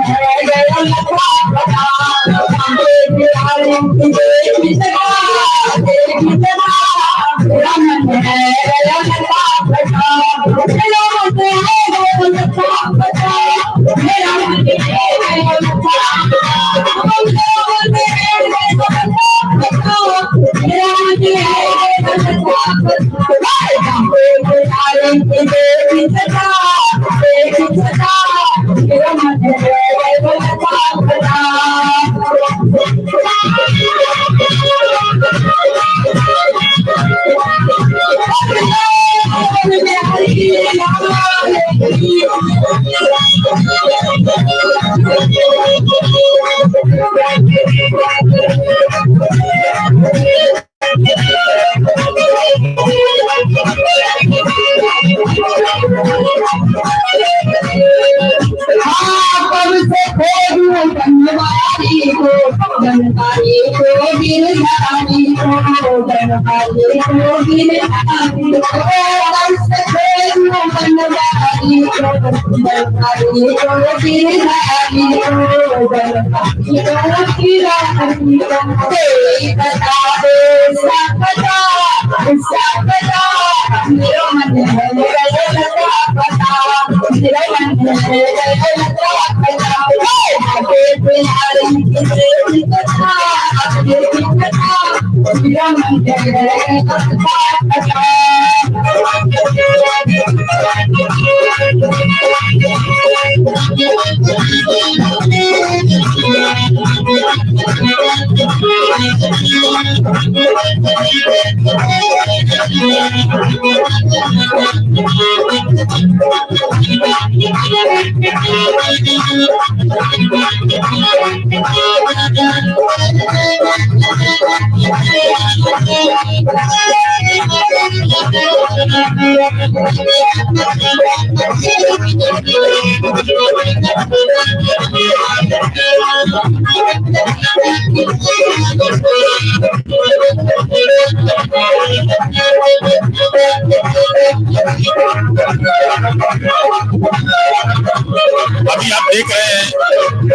अभी आप देख रहे हैं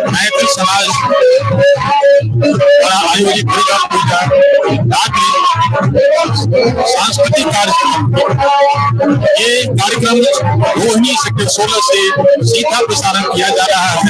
मैथिल समाज द्वारा आयोजित दुर्गा पूजा रात्रि सांस्कृतिक कार्यक्रम। ये कार्यक्रम रोहिणी सेक्टर 16 से सीधा प्रसारण किया जा रहा है।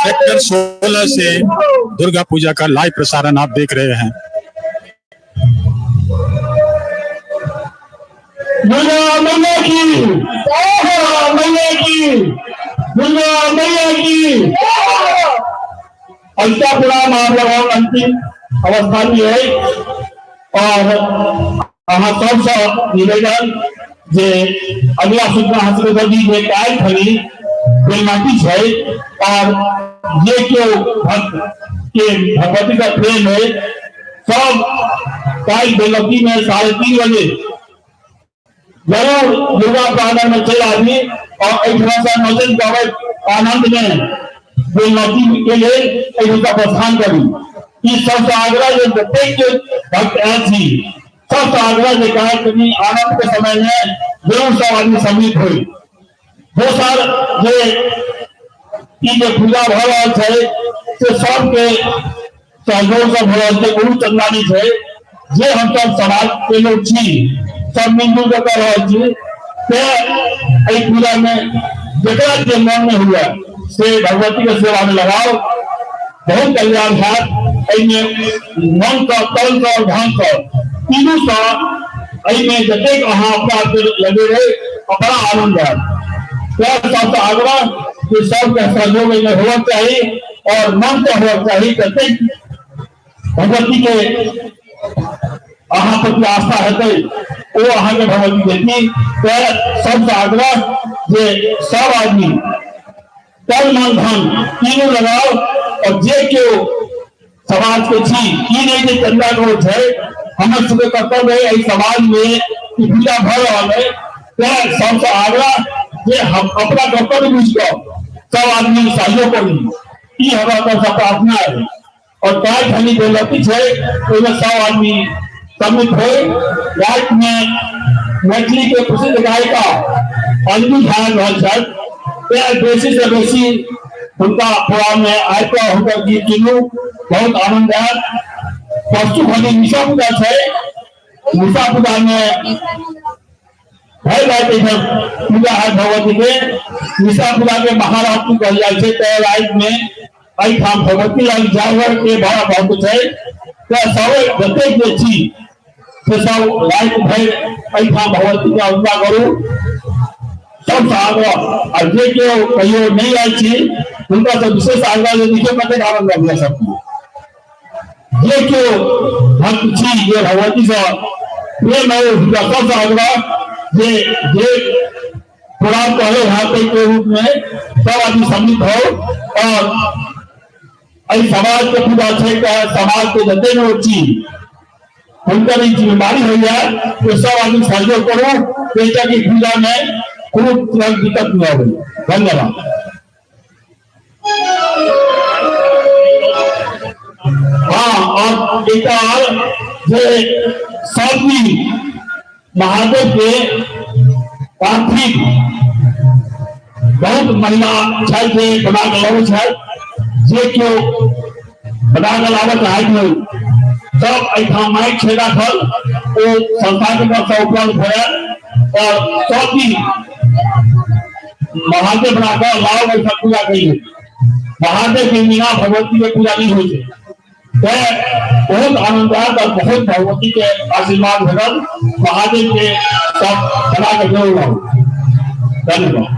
सेक्टर 16 से दुर्गा पूजा का लाइव प्रसारण आप देख रहे हैं। दुर्गा मैया की, दुर्गा मैया की, दुर्गा मैया की। ऐसा पूरा मामला अंतिम अवस्था में है और सबसे निवेदन जे अगला सूचना हासिल कर दी जे काय खरी बेमाती है और ये क्यों भक्त के भगवती का प्रेम है। सब काय बेलती में 3:30 बजे जरूर दुर्गा प्रांगण में चल आदमी और एक नजर गवत आनंद में बेलती के लिए एक प्रस्थान करी। इस सबसे आग्रह जो प्रत्येक भक्त ऐसी सबसे आग्रह जो कहा कभी आनंद के समय में जरूर सब आदमी सम्मिलित हुई। वो सर जो पूजा भ रहा है से सबके सहयोग से भ रहा है। गुरु चंदानी है जे हम सब समाज के लोग छी सब मिलजुल कर रहा पूजा में जरा के मन में हुआ से भगवती के सेवा में लगाओ। बहुत कल्याण है मन का तन का और धन का तीनों सा जते अहाँ अपना लगे रहे बड़ा आनंद है। सबसे आग्रह कि सबके सहयोग में होना चाहिए और मन से होना चाहिए। प्रत्येक भगवती के अहाँ प्रति आस्था है वो अहाँ के भगवती देती। सबसे आग्रह जे सब आदमी तन मन धन तीनों लगाओ और जे क्यों समाज के छी नहीं जे चंदा को है हमें सुबह कर्तव्य है समाज में पूजा भ रहा है। सबसे आग्रह जे हम अपना कर्तव्य बुझ कर सब आदमी सहयोग करी हमारा सब प्रार्थना है। और काय खनी बेलती है सब आदमी सम्मिलित हो। रात में मैथिली के प्रसिद्ध गायिका अंजू झा बेसी से बेसी उनका प्रोग्राम में आयकर होकर गीत सुनू बहुत आनंद है। वस्तु खनी निशा पूजा है मूसा पूजा में भय जाते थे पूजा है भगवती के मूसा पूजा के महाराष्ट्र कह जाए थे तो रात में आई था भगवती लग जावर के बड़ा बहुत है तो सब जते जे छी तो सब रात भर आई था भगवती का पूजा करू सब आग्रह और जे क्यों कहियो नहीं आई थी उनका तो विशेष आग्रह जो नीचे कते कारण लग गया सबको ये क्यों भक्त छी ये भगवती से प्रेम है उनका सब आग्रह ये पुराण पहले हाथे के रूप में सब आदमी सम्मिलित हो और अभी समाज के पूजा है समाज के जते में चीज उनका भी जिम्मेदारी हो जाए तो सब आदमी सहयोग करो बेटा की पूजा में कोई दिक्कत नहीं होगी। धन्यवाद। हाँ और एक सातवीं महादेव के पार्थिव बहुत महिला छाई थे बना गलावत है जे क्यों बना गलावत है क्यों सब ऐसा माइक छेड़ा खल वो संस्था के पास उपलब्ध है और चौथी महादेव बनाकर लाभ ऐसा पूजा कही महादेव के बिना भगवती की पूजा नहीं होती बहुत आनंददायक और बहुत भगवती के आशीर्वाद भगल महादेव के सब बना कर जरूर धन्यवाद।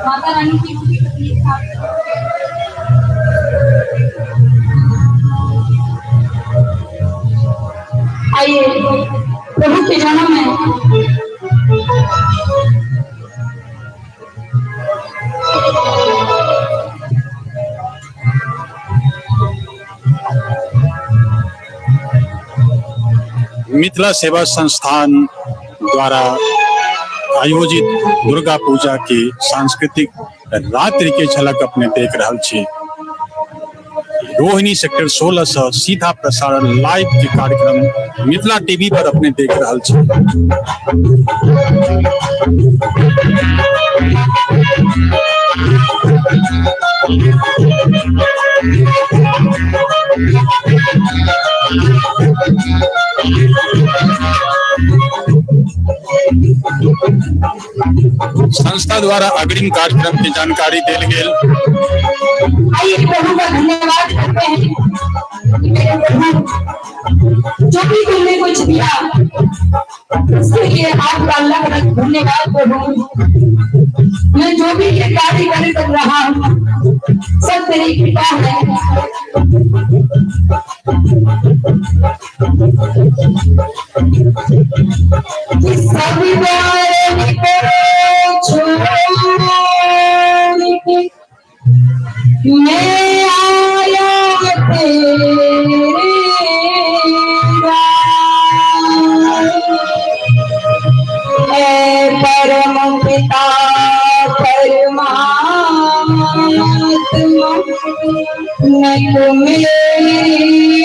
माता रानी की आइए प्रभु के जन्म में मिथिला सेवा संस्थान द्वारा आयोजित दुर्गा पूजा के सांस्कृतिक रात्रि के झलक अपने देख रहा छी। रोहिणी सेक्टर 16 से सीधा प्रसारण लाइव के कार्यक्रम मिथिला टीवी पर अपने देख रहा छी। संस्था द्वारा अग्रिम कार्यक्रम की जानकारी देल गेल। आइए प्रभु का धन्यवाद करते हैं जो भी तुमने कुछ दिया उसके लिए आपका अलग अलग धन्यवाद प्रभु। मैं जो भी ये कार्य कर रहा हूँ सब तेरी कृपा है। सब मैं आया तेरे परम पिता परमात्मा मैं मेरी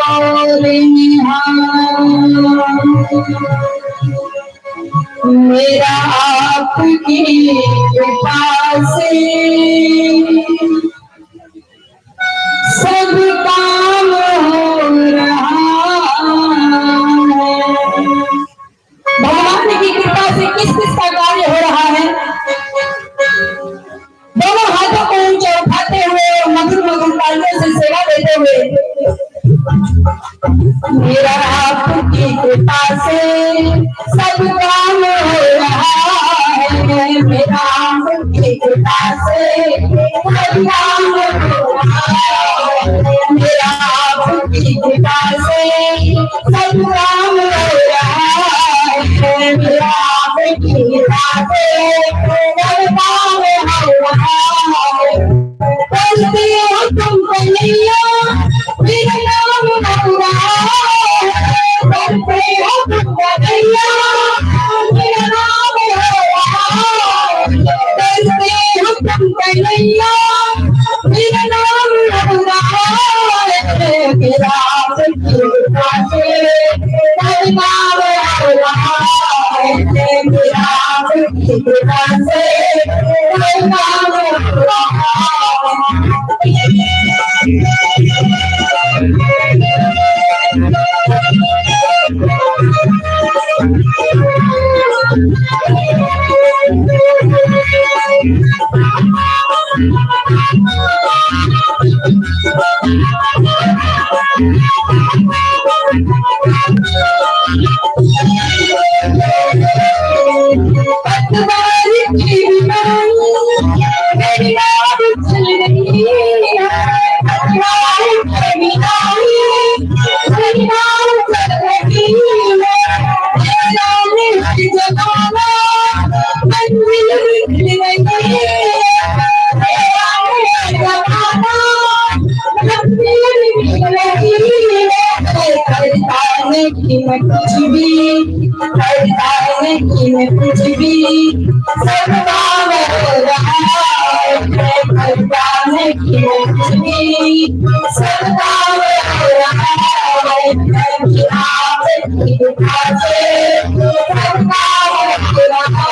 और मेरा आपकी कृपा से सब काम हो रहा है। भगवान की कृपा से किस किस का कार्य हो रहा है? दोनों हाथों को ऊंचे उठाते हुए मधुर मधुर तालियों से सेवा देते हुए मेरा आपकी कृपा से सब काम हो रहा है। मेरा आपकी कृपा से सब काम हो रहा है। मेरा आपकी कृपा से सब काम हो रहा है। मेरा आपकी कृपा से सब काम हो रहा है। बोलते हो तुम कन्हैया मेरा नाम हो रहा है। बोलते हो तुम कन्हैया मेरा नाम हो कृपा से पतवारी की मेरी याद चल रही है पतवारी की मेरी याद चल रही है जाने की जमाना मंजिल निकल गई जमाना मंजिल निकल गई करताने की मैं कुछ भी करताने की मैं कुछ भी सब काम हो रहा है करताने की मैं कुछ भी सब काम हो रहा है आपकी कृपा से सब काम हो रहा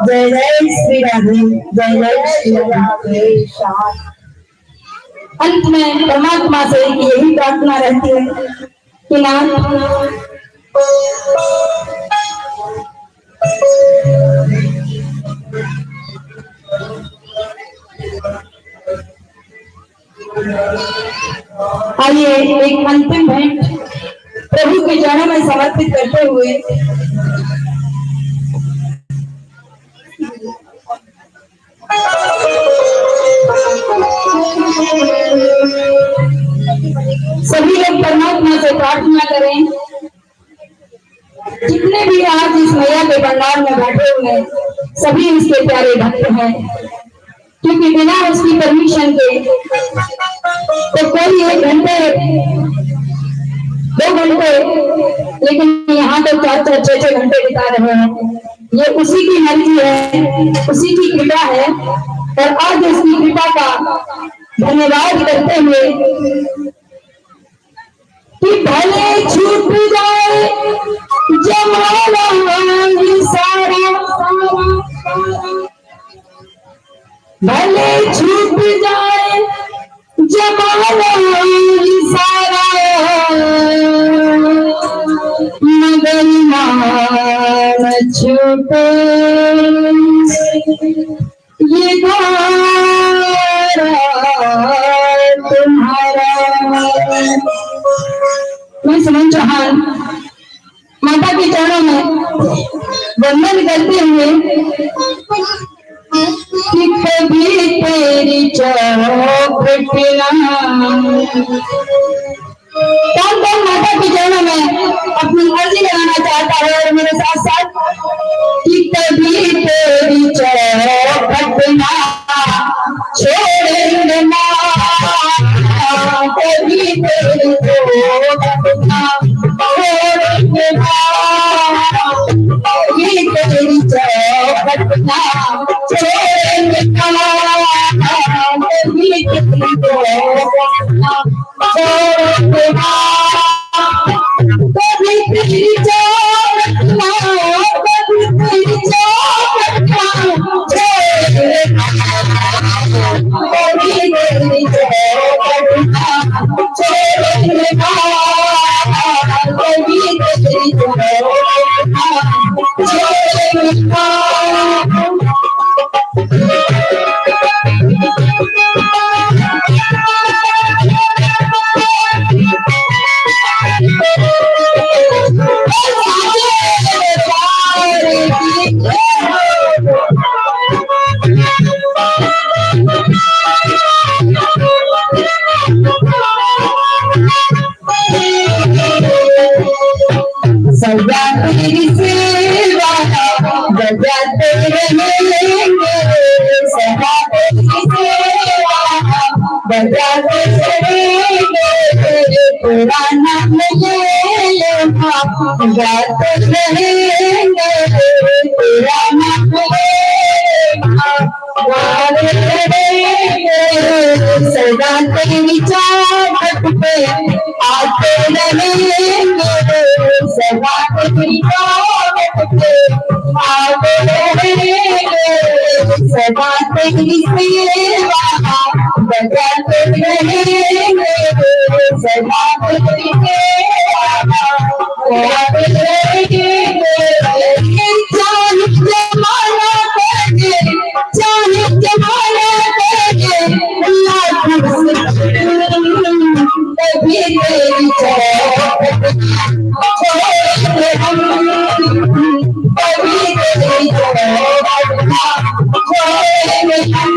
जय जय श्री राधे, जय जय श्री राधे। अंत में परमात्मा से यही प्रार्थना रहती है कि नाथ आइए एक अंतिम भेंट प्रभु के चरणों में समर्पित करते हुए सभी लोग परमात्मा से प्रार्थना करें, जितने भी आज इस मैया के भंडार में बैठे हुए हैं सभी उसके प्यारे भक्त हैं, क्योंकि बिना उसकी परमिशन के तो कोई 1 घंटे 2 घंटे, लेकिन यहाँ तो 4-4 6-6 घंटे बिता रहे हैं। ये उसी की मर्जी है, उसी की कृपा है, और आज उसकी कृपा का धन्यवाद करते हुए कि भले छूट जाए जमाना सारा, भले छूट जाए जमाना सारा, मगर मान छूटे ये तुम्हारा। मैं सुमन चौहान माता के चरणों में वंदन करते हुए कि कभी तेरी चौखट कौन कौन माता के चरणों में अपनी अर्जी लगाना चाहता है, और मेरे साथ साथ कि कभी तेरी चौखट ना छोड़ेंगे ना, कभी तेरी चौखट ना छोड़ेंगे ना, कभी तेरी चौखट ना छोड़ेंगे ना, कभी तेरी चौखट ना छोड़ेंगे ना, कभी तेरी चौखट ना, कभी तेरी चौखट ना छोड़ेंगे ना, कभी तेरी चौखट ना छोड़ेंगे ना, कभी तेरी चौखट ना छोड़ेंगे ना। सजा तेरी सेवा बजाते रहेंगे, सजा तेरी सेवा बजाते रहेंगे, तेरा नाम लेना गाते रहेंगे, तेरा नाम लेना गाते रहेंगे, सदा तेरी चौखट पे आते रहेंगे, सदा तेरी चौखट पे आते रहेंगे, सदा तेरी सेवा बजाते रहेंगे, सदा तेरी सेवा बजाते रहेंगे, चाहे जमाना कहे, चाहे जमाना कहे, लाख कभी तेरी चौखट छोड़ेंगे हम, कभी तेरी चौखट छोड़ेंगे हम।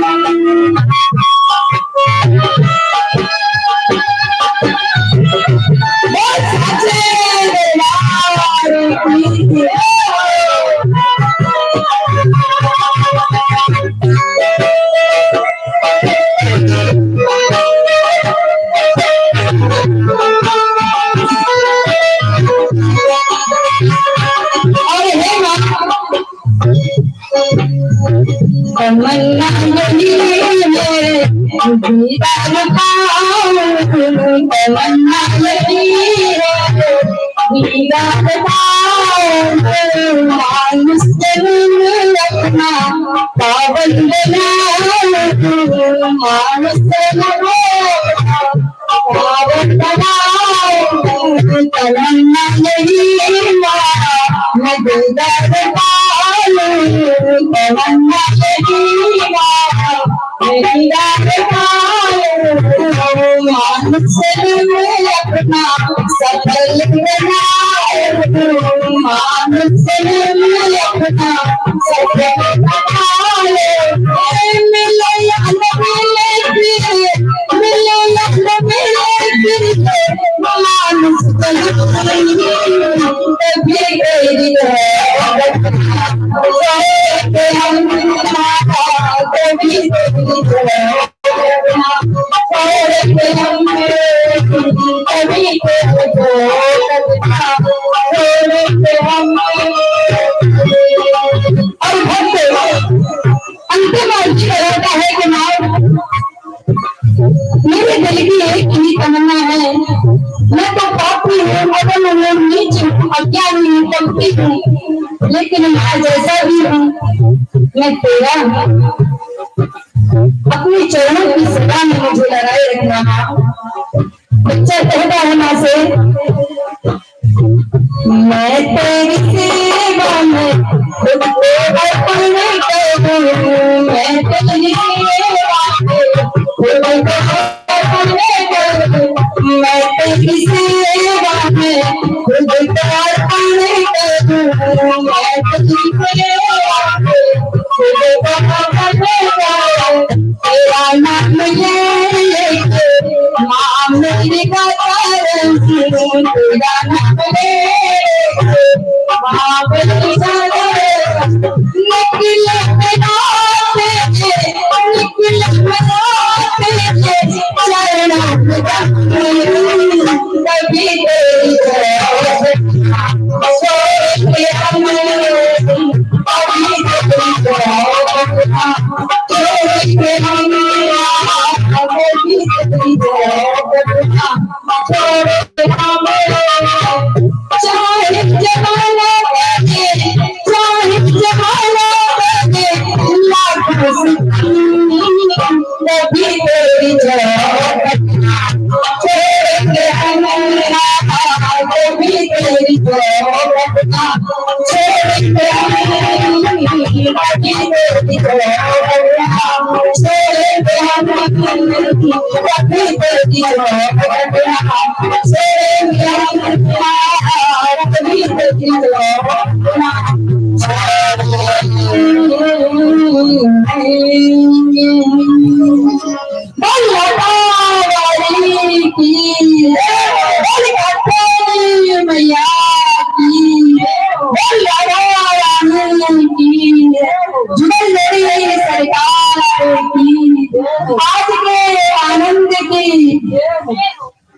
मेरे दिल की एक ही तमन्ना है, मैं तो पापी हूँ, मदन हूँ, नीच हूँ, अज्ञानी हूँ, कपटी हूँ, लेकिन मैं जैसा भी हूँ, मैं तेरा अपने चरणों की सदा में मुझे लगाए रखना है। बच्चा कहता है माँ से, मैं तेरी सेवा में खुद को अर्पण करूं, मैं तेरी सेवा में खुद को अर्पण करूं, मैं तेरी सेवा में खुद को अर्पण करूं, मैं तेरी सेवा में खुद को अर्पण करूं, तेरा नाम लेके माँ मेरी का तारण सुनूं, तेरा नाम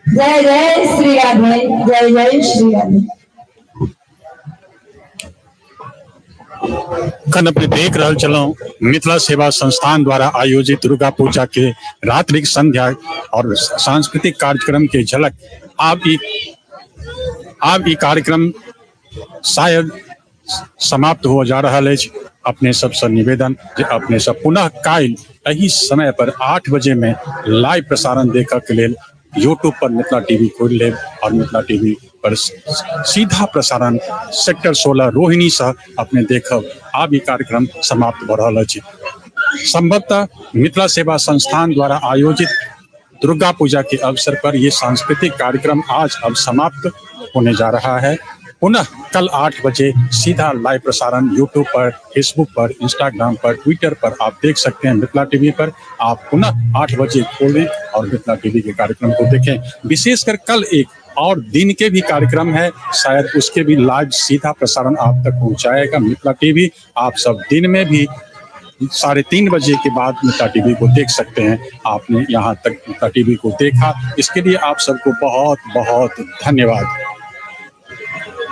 जय जय श्री राधे, जय जय श्री राधे। कन अपने देख रहा चलो मिथिला सेवा संस्थान द्वारा आयोजित दुर्गा पूजा के रात्रिक संध्या और सांस्कृतिक कार्यक्रम के झलक आप ई कार्यक्रम शायद समाप्त हो जा रहा है। अपने सबसे निवेदन जे अपने सब पुनः काल यही समय पर 8 बजे में लाइव प्रसारण देखा के लिए यूट्यूब पर मिथिला टीवी खोल ले और मिथिला टीवी पर सीधा प्रसारण सेक्टर 16 रोहिणी से अपने देखब अब ये कार्यक्रम समाप्त हो रहा है। संभवतः मिथिला सेवा संस्थान द्वारा आयोजित दुर्गा पूजा के अवसर पर ये सांस्कृतिक कार्यक्रम आज अब समाप्त होने जा रहा है। पुनः कल 8 बजे सीधा लाइव प्रसारण यूट्यूब पर, फेसबुक पर, इंस्टाग्राम पर, ट्विटर पर आप देख सकते हैं। मिथिला टीवी पर आप पुनः 8 बजे खोलें और मिथिला टीवी के कार्यक्रम को देखें। विशेषकर कल एक और दिन के भी कार्यक्रम है, शायद उसके भी लाइव सीधा प्रसारण आप तक पहुंचाएगा मिथिला टीवी। आप सब दिन में भी 3:30 बजे के बाद मिथिला टीवी को देख सकते हैं। आपने यहाँ तक मिथिला टीवी को देखा, इसके लिए आप सबको बहुत बहुत धन्यवाद।